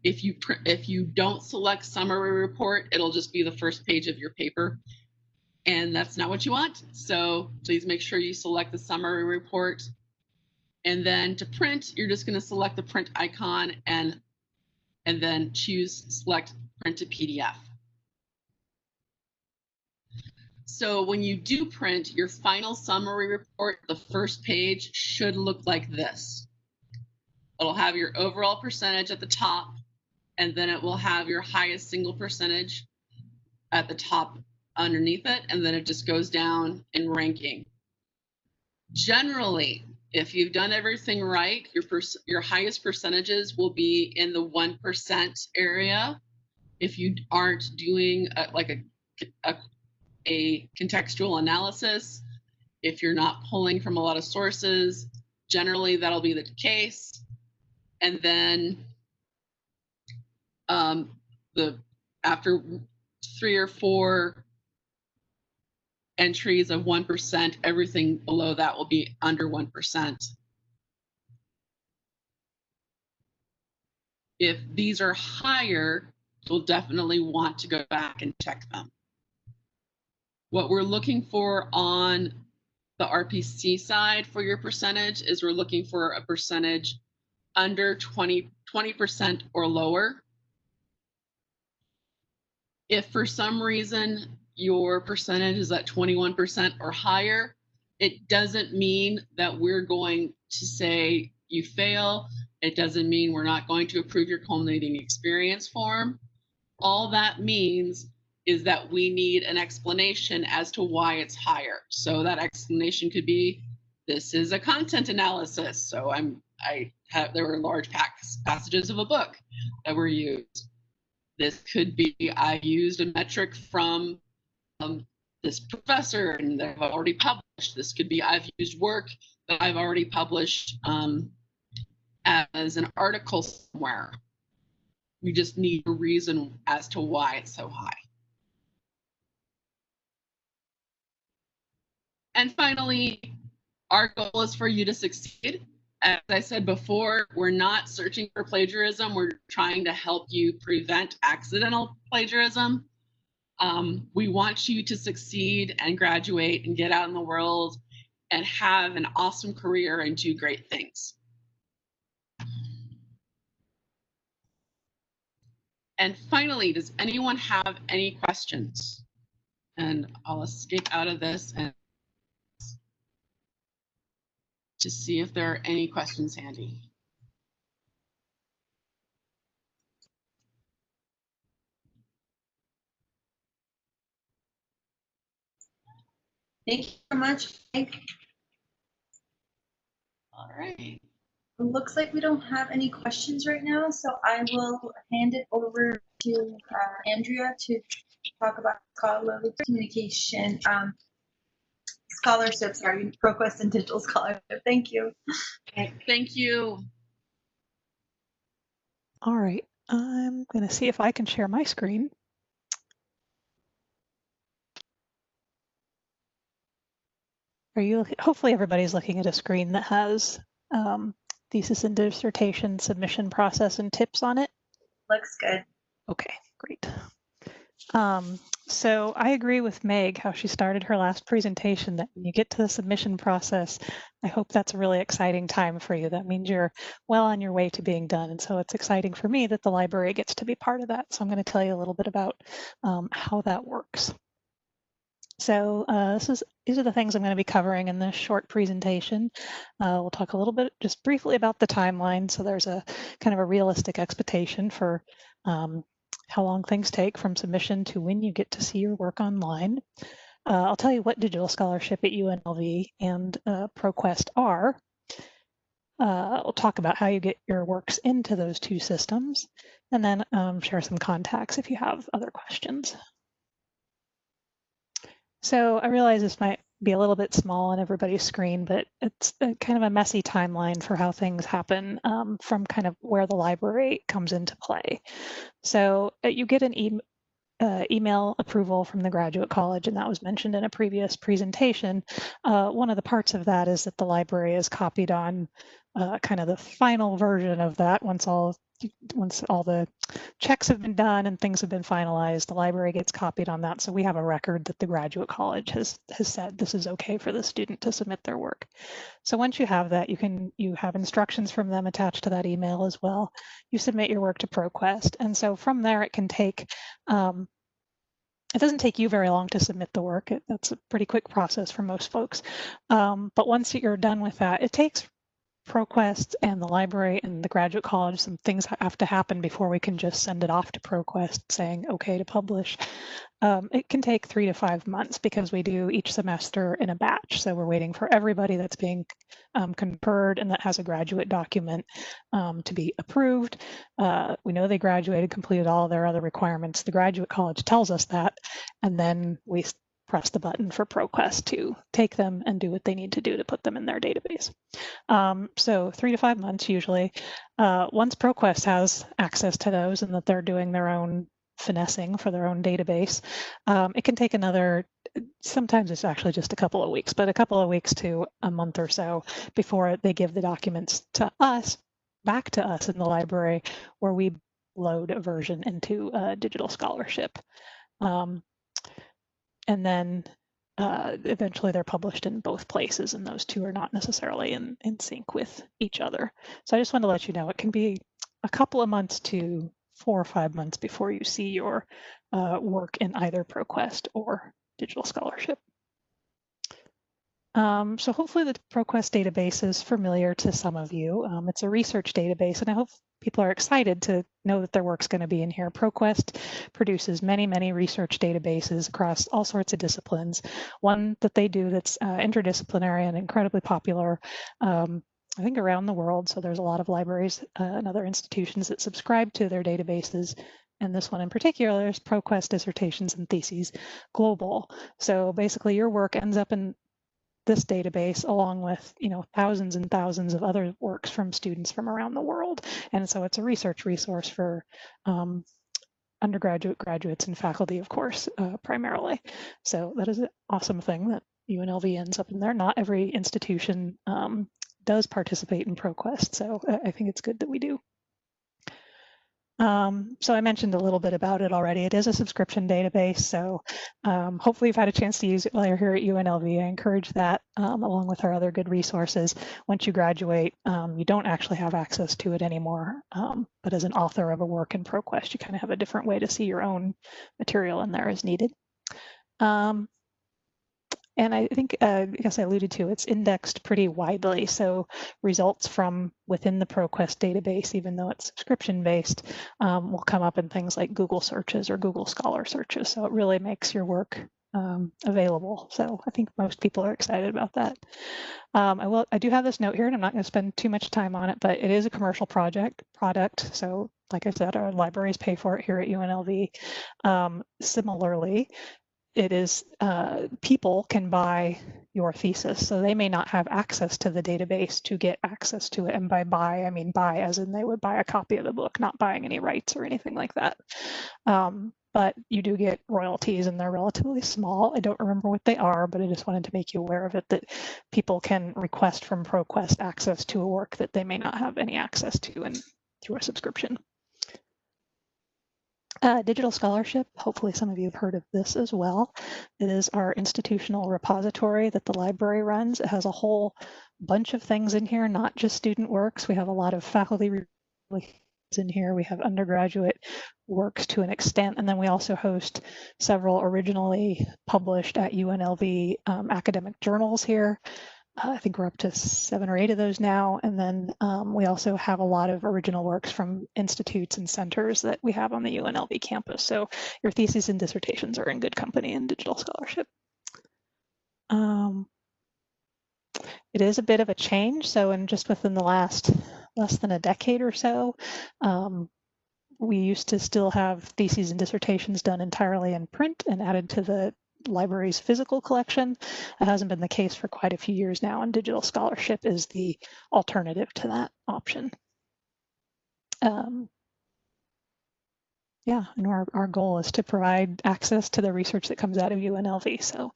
If you don't select Summary Report, it'll just be the first page of your paper. And that's not what you want. So please make sure you select the summary report. And then to print, you're just going to select the print icon and and then select print to PDF. So when you do print, your final summary report, the first page should look like this. It'll have your overall percentage at the top, and then it will have your highest single percentage at the top underneath it, and then it just goes down in ranking. Generally, if you've done everything right, your highest percentages will be in the 1% area. If you aren't doing a contextual analysis, if you're not pulling from a lot of sources, generally that'll be the case. And then after 3 or 4 entries of 1%, everything below that will be under 1%. If these are higher, you'll definitely want to go back and check them. What we're looking for on the RPC side for your percentage is we're looking for a percentage under 20% or lower. If for some reason your percentage is at 21% or higher, it doesn't mean that we're going to say you fail. It doesn't mean we're not going to approve your culminating experience form. All that means is that we need an explanation as to why it's higher. So that explanation could be, this is a content analysis. So there were large passages of a book that were used. This could be, I used a metric from this professor and they've already published. This could be, I've used work that I've already published as an article somewhere. We just need a reason as to why it's so high. And finally, our goal is for you to succeed. As I said before, we're not searching for plagiarism. We're trying to help you prevent accidental plagiarism. We want you to succeed and graduate and get out in the world and have an awesome career and do great things. And finally, does anyone have any questions? And I'll escape out of this and to see if there are any questions handy. Thank you so much, Mike. All right. It looks like we don't have any questions right now, so I will hand it over to Andrea to talk about scholarly communication, scholarship, sorry, ProQuest and digital scholarship. Thank you. Thank you. All right, I'm going to see if I can share my screen. Hopefully everybody's looking at a screen that has thesis and dissertation submission process and tips on it. Looks good. Okay, great. So I agree with Meg, how she started her last presentation, that when you get to the submission process, I hope that's a really exciting time for you. That means you're well on your way to being done. And so it's exciting for me that the library gets to be part of that. So I'm going to tell you a little bit about how that works. So these are the things I'm going to be covering in this short presentation. We'll talk a little bit just briefly about the timeline. So there's a kind of a realistic expectation for how long things take from submission to when you get to see your work online. I'll tell you what digital scholarship at UNLV and ProQuest are. We'll talk about how you get your works into those two systems, and then share some contacts if you have other questions. So I realize this might be a little bit small on everybody's screen, but it's kind of a messy timeline for how things happen from kind of where the library comes into play. So you get an email approval from the graduate college, and that was mentioned in a previous presentation. One of the parts of that is that the library is copied on kind of the final version of that once all once all the checks have been done and things have been finalized, the library gets copied on that. So we have a record that the graduate college has said this is okay for the student to submit their work. So once you have that, you have instructions from them attached to that email as well. You submit your work to ProQuest. And so from there, it can take, it doesn't take you very long to submit the work. That's a pretty quick process for most folks. But once you're done with that, it takes ProQuest and the library and the graduate college, some things have to happen before we can just send it off to ProQuest saying okay to publish. It can take 3 to 5 months because we do each semester in a batch. So we're waiting for everybody that's being conferred and that has a graduate document to be approved. We know they graduated, completed all of their other requirements. The graduate college tells us that, and then we press the button for ProQuest to take them and do what they need to do to put them in their database. So 3 to 5 months usually. Once ProQuest has access to those and that they're doing their own finessing for their own database, it can take another, sometimes it's actually just a couple of weeks, but a couple of weeks to a month or so before they give the documents to us, back to us in the library, where we load a version into Digital Scholarship. And then eventually they're published in both places, and those two are not necessarily in sync with each other. So I just want to let you know it can be a couple of months to 4 or 5 months before you see your work in either ProQuest or Digital Scholarship. So hopefully the ProQuest database is familiar to some of you. It's a research database, and I hope people are excited to know that their work's going to be in here. ProQuest produces many, many research databases across all sorts of disciplines. One that they do that's interdisciplinary and incredibly popular, I think around the world. So there's a lot of libraries and other institutions that subscribe to their databases. And this one in particular is ProQuest Dissertations and Theses Global. So basically your work ends up in this database along with, thousands and thousands of other works from students from around the world. And so it's a research resource for undergraduate, graduates, and faculty, of course, primarily. So that is an awesome thing that UNLV ends up in there. Not every institution does participate in ProQuest, so I think it's good that we do. So I mentioned a little bit about it already. It is a subscription database, so hopefully you've had a chance to use it while you're here at UNLV. I encourage that along with our other good resources. Once you graduate, you don't actually have access to it anymore, but as an author of a work in ProQuest, you kind of have a different way to see your own material in there as needed. And I think, I guess I alluded to, it's indexed pretty widely. So results from within the ProQuest database, even though it's subscription-based, will come up in things like Google searches or Google Scholar searches. So it really makes your work available. So I think most people are excited about that. I do have this note here, and I'm not going to spend too much time on it, but it is a commercial product. So like I said, our libraries pay for it here at UNLV. Similarly, it is people can buy your thesis, so they may not have access to the database to get access to it. And by buy, I mean buy as in they would buy a copy of the book, not buying any rights or anything like that. But you do get royalties, and they're relatively small. I don't remember what they are, but I just wanted to make you aware of it, that people can request from ProQuest access to a work that they may not have any access to through a subscription. Digital Scholarship, hopefully some of you have heard of this as well. It is our institutional repository that the library runs. It has a whole bunch of things in here, not just student works. We have a lot of faculty in here. We have undergraduate works to an extent, and then we also host several originally published at UNLV academic journals here. I think we're up to 7 or 8 of those now. And then we also have a lot of original works from institutes and centers that we have on the UNLV campus. So your theses and dissertations are in good company in Digital Scholarship. It is a bit of a change. So just within the last less than a decade or so, we used to still have theses and dissertations done entirely in print and added to the library's physical collection. It hasn't been the case for quite a few years now, and Digital Scholarship is the alternative to that option. Yeah, and our goal is to provide access to the research that comes out of UNLV. So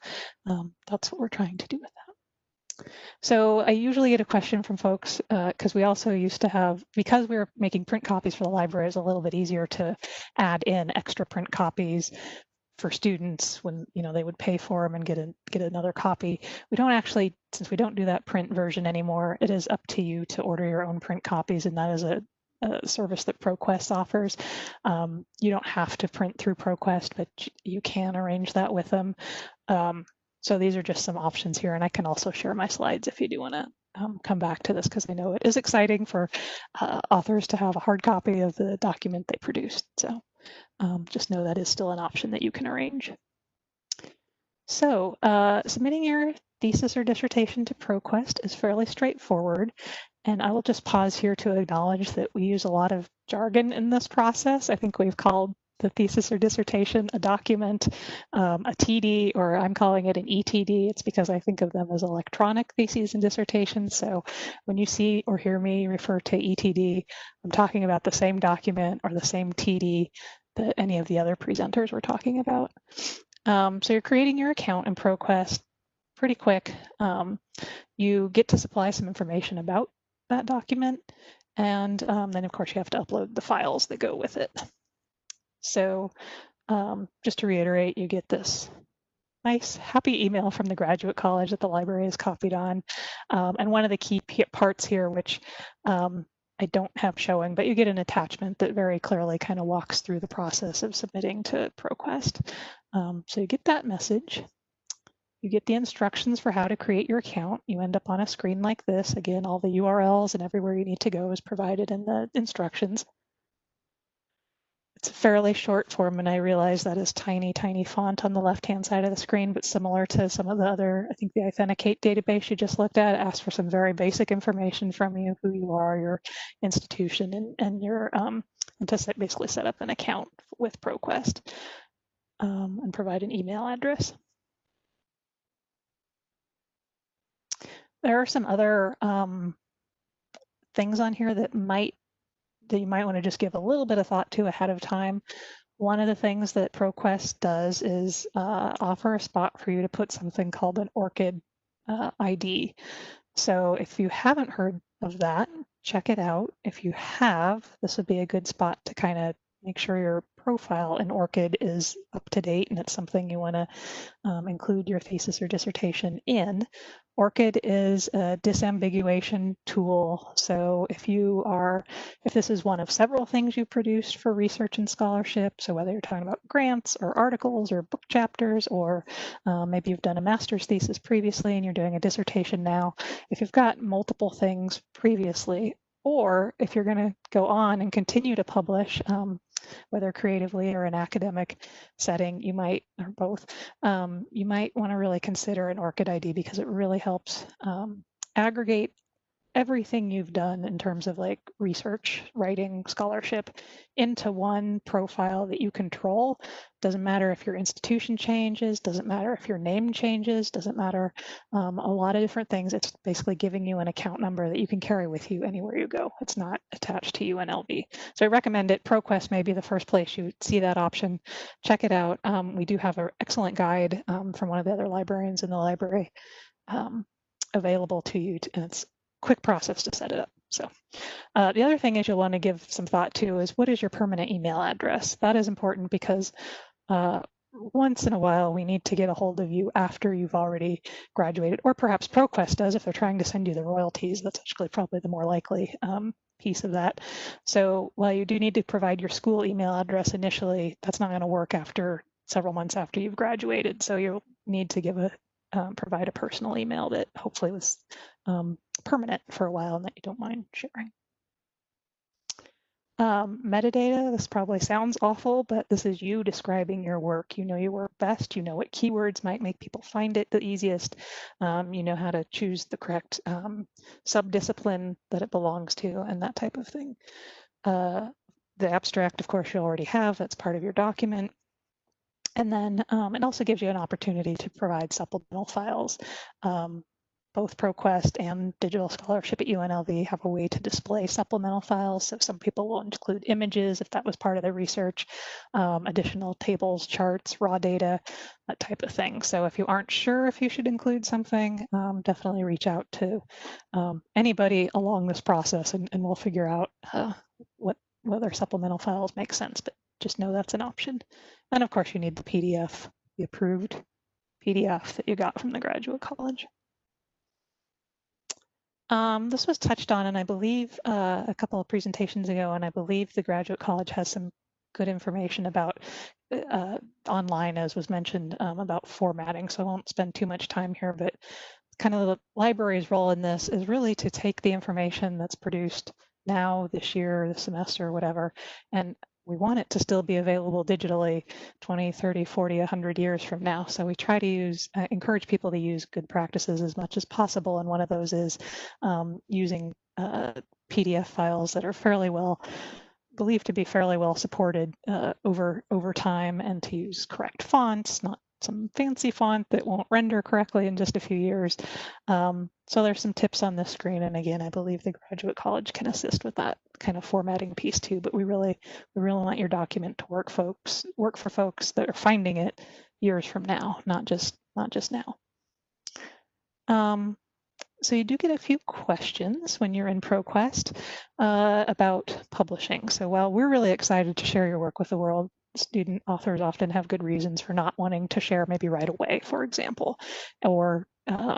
that's what we're trying to do with that. So I usually get a question from folks because we also used to have, because we were making print copies for the library, it's a little bit easier to add in extra print copies for students when they would pay for them and get another copy. We don't actually, since we don't do that print version anymore, it is up to you to order your own print copies, and that is a service that ProQuest offers. You don't have to print through ProQuest, but you can arrange that with them. So these are just some options here, and I can also share my slides if you do want to come back to this, because I know it is exciting for authors to have a hard copy of the document they produced. So just know that is still an option that you can arrange. So submitting your thesis or dissertation to ProQuest is fairly straightforward. And I will just pause here to acknowledge that we use a lot of jargon in this process. I think we've called the thesis or dissertation a document, a TD, or I'm calling it an ETD. It's because I think of them as electronic theses and dissertations. So when you see or hear me refer to ETD, I'm talking about the same document or the same TD that any of the other presenters were talking about. So you're creating your account in ProQuest pretty quick. You get to supply some information about that document, and then of course you have to upload the files that go with it. So just to reiterate, you get this nice, happy email from the graduate college that the library is copied on. And one of the key parts here, which I don't have showing, but you get an attachment that very clearly kind of walks through the process of submitting to ProQuest. So you get that message. You get the instructions for how to create your account. You end up on a screen like this. Again, all the URLs and everywhere you need to go is provided in the instructions. It's a fairly short form, and I realize that is tiny, tiny font on the left-hand side of the screen, but similar to some of the other, I think the Authenticate database you just looked at asks for some very basic information from you, who you are, your institution, and your and to basically set up an account with ProQuest and provide an email address. There are some other things on here that you might want to just give a little bit of thought to ahead of time. One of the things that ProQuest does is offer a spot for you to put something called an ORCID ID. So if you haven't heard of that, check it out. If you have, this would be a good spot to kind of make sure your profile in ORCID is up to date and it's something you want to include your thesis or dissertation in. ORCID is a disambiguation tool. So if this is one of several things you produced for research and scholarship, so whether you're talking about grants or articles or book chapters, or maybe you've done a master's thesis previously and you're doing a dissertation now, if you've got multiple things previously, or if you're going to go on and continue to publish, whether creatively or in academic setting, you might, or both, you might want to really consider an ORCID ID, because it really helps aggregate everything you've done in terms of like research, writing, scholarship into one profile that you control. Doesn't matter if your institution changes, doesn't matter if your name changes, doesn't matter a lot of different things. It's basically giving you an account number that you can carry with you anywhere you go. It's not attached to UNLV. So I recommend it. ProQuest may be the first place you see that option. Check it out. We do have an excellent guide from one of the other librarians in the library available to you, and it's quick process to set it up. So the other thing is you'll want to give some thought to is, what is your permanent email address? That is important because once in a while we need to get a hold of you after you've already graduated, or perhaps ProQuest does if they're trying to send you the royalties. That's actually probably the more likely piece of that. So while you do need to provide your school email address initially, that's not going to work after several months after you've graduated. So you'll need to provide a personal email that hopefully was permanent for a while and that you don't mind sharing. Metadata, this probably sounds awful, but this is you describing your work. You know your work best. You know what keywords might make people find it the easiest. You know how to choose the correct subdiscipline that it belongs to and that type of thing. The abstract, of course, you already have. That's part of your document. And then it also gives you an opportunity to provide supplemental files. both ProQuest and Digital Scholarship at UNLV have a way to display supplemental files. So some people will include images if that was part of their research, additional tables, charts, raw data, that type of thing. So if you aren't sure if you should include something, definitely reach out to anybody along this process, and we'll figure out whether supplemental files make sense, but just know that's an option. And of course you need the PDF, the approved PDF that you got from the graduate college. This was touched on, and I believe a couple of presentations ago, and I believe the graduate college has some good information about online, as was mentioned, about formatting. So I won't spend too much time here, but kind of the library's role in this is really to take the information that's produced now, this year, this semester, whatever, and we want it to still be available digitally 20, 30, 40, 100 years from now. So we try to encourage people to use good practices as much as possible. And one of those is using PDF files that are believed to be fairly well supported over time, and to use correct fonts, not some fancy font that won't render correctly in just a few years. So there's some tips on this screen, and again, I believe the graduate college can assist with that kind of formatting piece too. But we really want your document to work for folks that are finding it years from now, not just now. So you do get a few questions when you're in ProQuest about publishing. So while we're really excited to share your work with the world, student authors often have good reasons for not wanting to share maybe right away, for example, or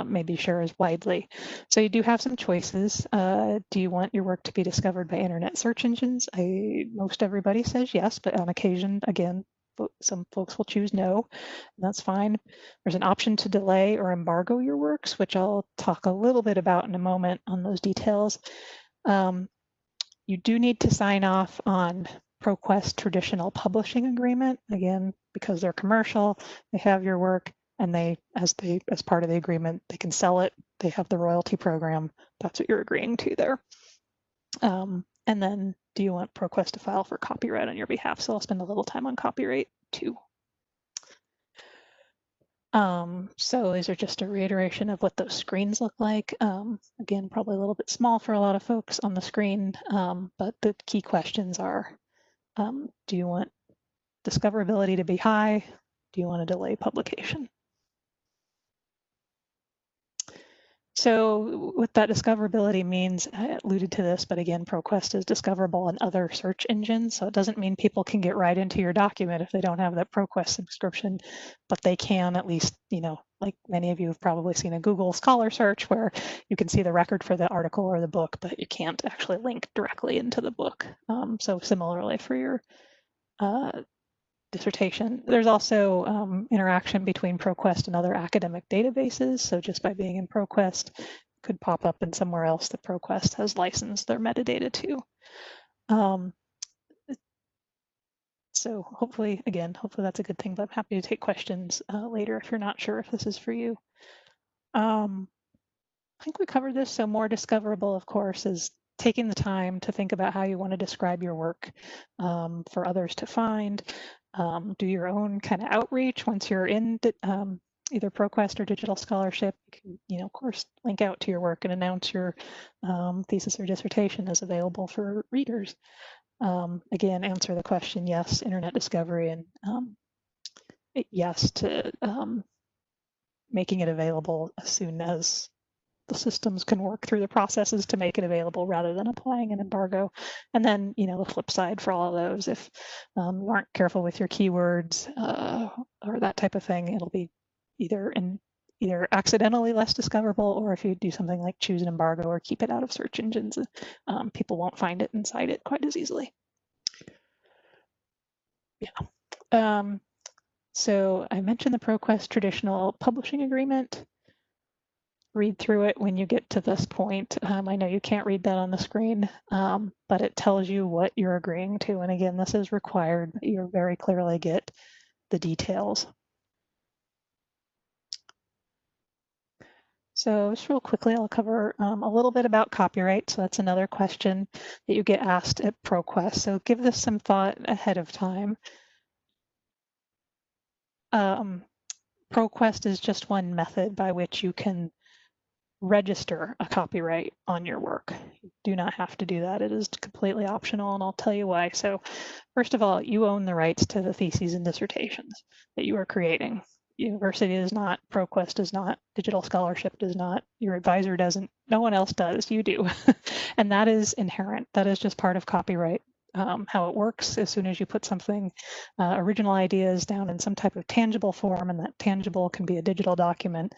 maybe share as widely. So you do have some choices. Do you want your work to be discovered by internet search engines? Most everybody says yes, but on occasion, again, some folks will choose no, and that's fine. There's an option to delay or embargo your works, which I'll talk a little bit about in a moment on those details. You do need to sign off on ProQuest traditional publishing agreement, again, because they're commercial, they have your work, and as part of the agreement, they can sell it, they have the royalty program, that's what you're agreeing to there. And then, do you want ProQuest to file for copyright on your behalf? So I'll spend a little time on copyright too. So these are just a reiteration of what those screens look like. Again, probably a little bit small for a lot of folks on the screen, but the key questions are, do you want discoverability to be high? Do you want to delay publication? So what that discoverability means, I alluded to this, but again, ProQuest is discoverable in other search engines. So it doesn't mean people can get right into your document if they don't have that ProQuest subscription, but they can at least, like many of you have probably seen a Google Scholar search where you can see the record for the article or the book, but you can't actually link directly into the book. So similarly for your dissertation. There's also interaction between ProQuest and other academic databases. So just by being in ProQuest, it could pop up in somewhere else that ProQuest has licensed their metadata to. So hopefully that's a good thing, but I'm happy to take questions later if you're not sure if this is for you. I think we covered this. So more discoverable, of course, is taking the time to think about how you want to describe your work for others to find. Do your own kind of outreach once you're in either ProQuest or Digital Scholarship. You can, of course, link out to your work and announce your thesis or dissertation is available for readers. Again, answer the question, yes, internet discovery, and yes to making it available as soon as the systems can work through the processes to make it available rather than applying an embargo. And then, the flip side for all of those, if you aren't careful with your keywords or that type of thing, it'll be either accidentally less discoverable, or if you do something like choose an embargo or keep it out of search engines, people won't find it and cite it quite as easily. Yeah. So I mentioned the ProQuest traditional publishing agreement. Read through it when you get to this point. I know you can't read that on the screen, but it tells you what you're agreeing to. And again, this is required that you very clearly get the details. So just real quickly, I'll cover a little bit about copyright. So that's another question that you get asked at ProQuest. So give this some thought ahead of time. ProQuest is just one method by which you can register a copyright on your work. You do not have to do that. It is completely optional, and I'll tell you why. So first of all, you own the rights to the theses and dissertations that you are creating. University does not, ProQuest does not, Digital Scholarship does not, your advisor doesn't, no one else does, you do. And that is inherent. That is just part of copyright. How it works, as soon as you put something, original ideas down in some type of tangible form, and that tangible can be a digital document,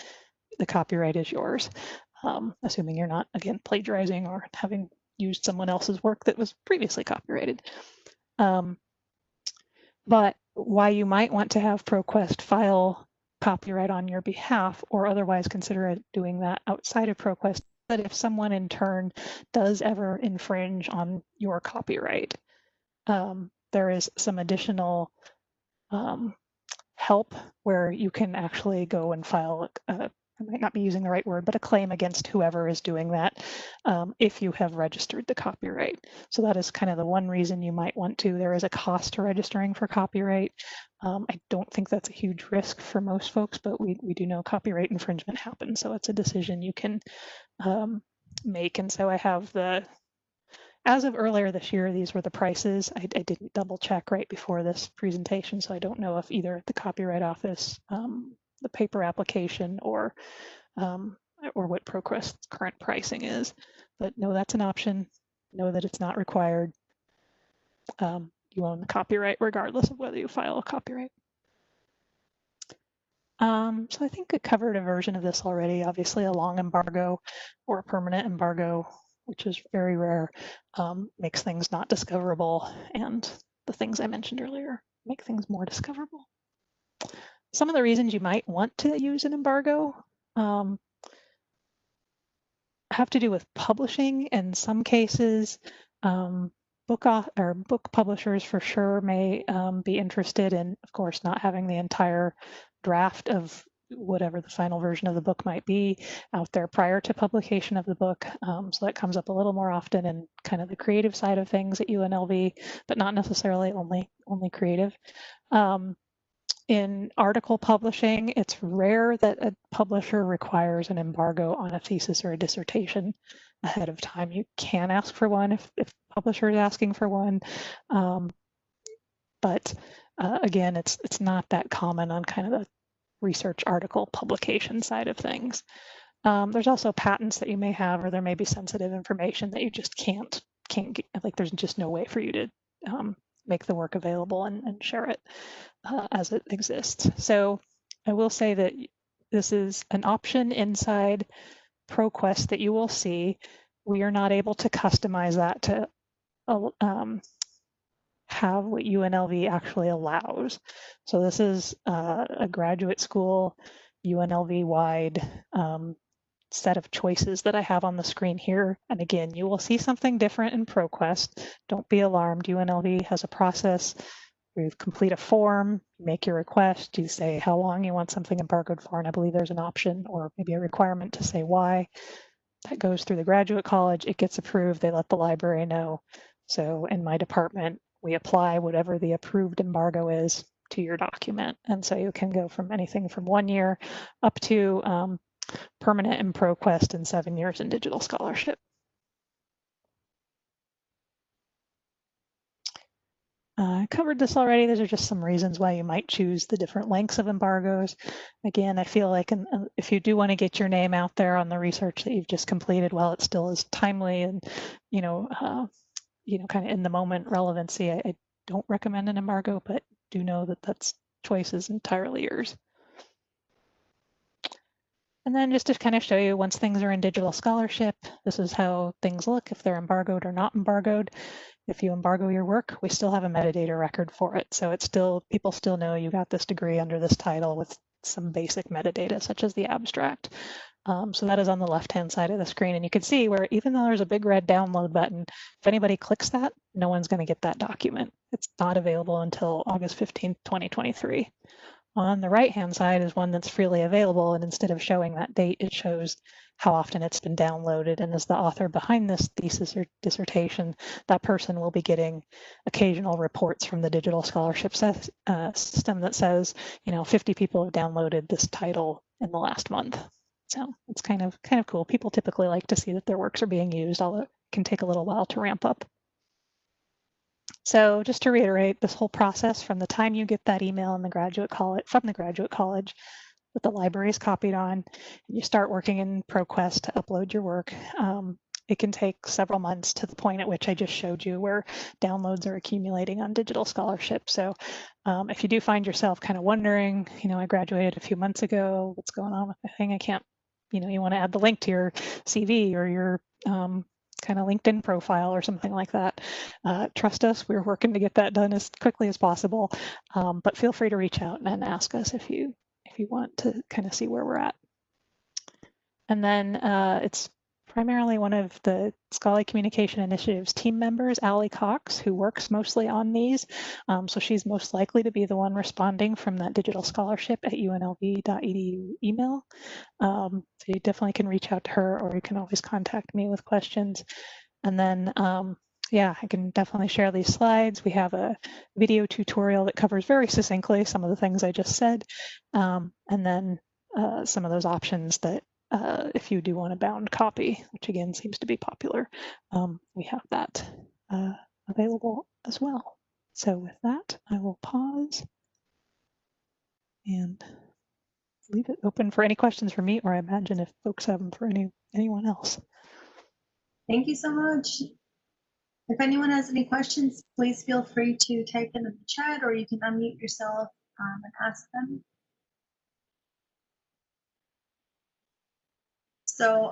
the copyright is yours, assuming you're not, again, plagiarizing or having used someone else's work that was previously copyrighted. But why you might want to have ProQuest file copyright on your behalf, or otherwise consider doing that outside of ProQuest, that if someone in turn does ever infringe on your copyright, there is some additional help where you can actually go and file, I might not be using the right word, but a claim against whoever is doing that, if you have registered the copyright. So that is kind of the one reason you might want to. There is a cost to registering for copyright. I don't think that's a huge risk for most folks, but we do know copyright infringement happens. So it's a decision you can make. And so I have as of earlier this year, these were the prices. I didn't double check right before this presentation, so I don't know if either the Copyright Office, the paper application, or what ProQuest's current pricing is. But no, that's an option. Know that it's not required. You own the copyright regardless of whether you file a copyright. So I think I covered a version of this already. Obviously, a long embargo or a permanent embargo, which is very rare, makes things not discoverable, and the things I mentioned earlier make things more discoverable. Some of the reasons you might want to use an embargo have to do with publishing. In some cases, book publishers for sure may be interested in, of course, not having the entire draft of whatever the final version of the book might be out there prior to publication of the book. So that comes up a little more often in kind of the creative side of things at UNLV, but not necessarily only creative. In article publishing, it's rare that a publisher requires an embargo on a thesis or a dissertation ahead of time. You can ask for one if the publisher is asking for one, but again, it's not that common on kind of the research article publication side of things. There's also patents that you may have, or there may be sensitive information that you just can't get, like there's just no way for you to make the work available and share it as it exists. So I will say that this is an option inside ProQuest that you will see. We are not able to customize that to have what UNLV actually allows. So this is a graduate school, UNLV-wide set of choices that I have on the screen here. And again, you will see something different in ProQuest. Don't be alarmed. UNLV has a process. You complete a form, you make your request, you say how long you want something embargoed for, and I believe there's an option or maybe a requirement to say why. That goes through the graduate college, it gets approved, they let the library know. So in my department, we apply whatever the approved embargo is to your document. And so you can go from anything from 1 year up to permanent in ProQuest and 7 years in digital scholarship. I covered this already. Those are just some reasons why you might choose the different lengths of embargoes. Again, I feel like if you do want to get your name out there on the research that you've just completed, while it still is timely and kind of in the moment relevancy, I don't recommend an embargo, but do know that that's choice is entirely yours. And then just to kind of show you, once things are in digital scholarship, this is how things look if they're embargoed or not embargoed. If you embargo your work, we still have a metadata record for it. So it's still, people still know you got this degree under this title with some basic metadata, such as the abstract. So that is on the left-hand side of the screen. And you can see where even though there's a big red download button, if anybody clicks that, no one's going to get that document. It's not available until August 15th, 2023. On the right-hand side is one that's freely available, and instead of showing that date, it shows how often it's been downloaded. And as the author behind this thesis or dissertation, that person will be getting occasional reports from the digital scholarship system that says, 50 people have downloaded this title in the last month. So it's kind of cool. People typically like to see that their works are being used, although it can take a little while to ramp up. So just to reiterate, this whole process from the time you get that email in the graduate college, from the graduate college that the library is copied on, and you start working in ProQuest to upload your work, it can take several months to the point at which I just showed you, where downloads are accumulating on Digital Scholarship. So if you do find yourself kind of wondering, I graduated a few months ago, what's going on with my thing? I can't, you want to add the link to your CV or your kind of LinkedIn profile or something like that. Trust us, we're working to get that done as quickly as possible. But feel free to reach out and ask us if you want to kind of see where we're at. And then it's primarily one of the Scholarly Communication Initiative's team members, Allie Cox, who works mostly on these. So she's most likely to be the one responding from that digital scholarship at unlv.edu email. So you definitely can reach out to her, or you can always contact me with questions. And then yeah, I can definitely share these slides. We have a video tutorial that covers very succinctly some of the things I just said. And then some of those options that if you do want a bound copy, which again seems to be popular, we have that available as well. So with that, I will pause and leave it open for any questions for me, or I imagine if folks have them for anyone else. Thank you so much. If anyone has any questions, please feel free to type them in the chat, or you can unmute yourself and ask them. So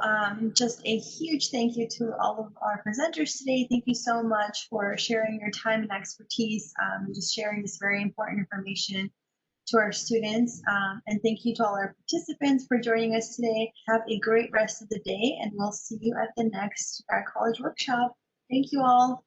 just a huge thank you to all of our presenters today. Thank you so much for sharing your time and expertise, just sharing this very important information to our students. And thank you to all our participants for joining us today. Have a great rest of the day, and we'll see you at the next grad college workshop. Thank you all.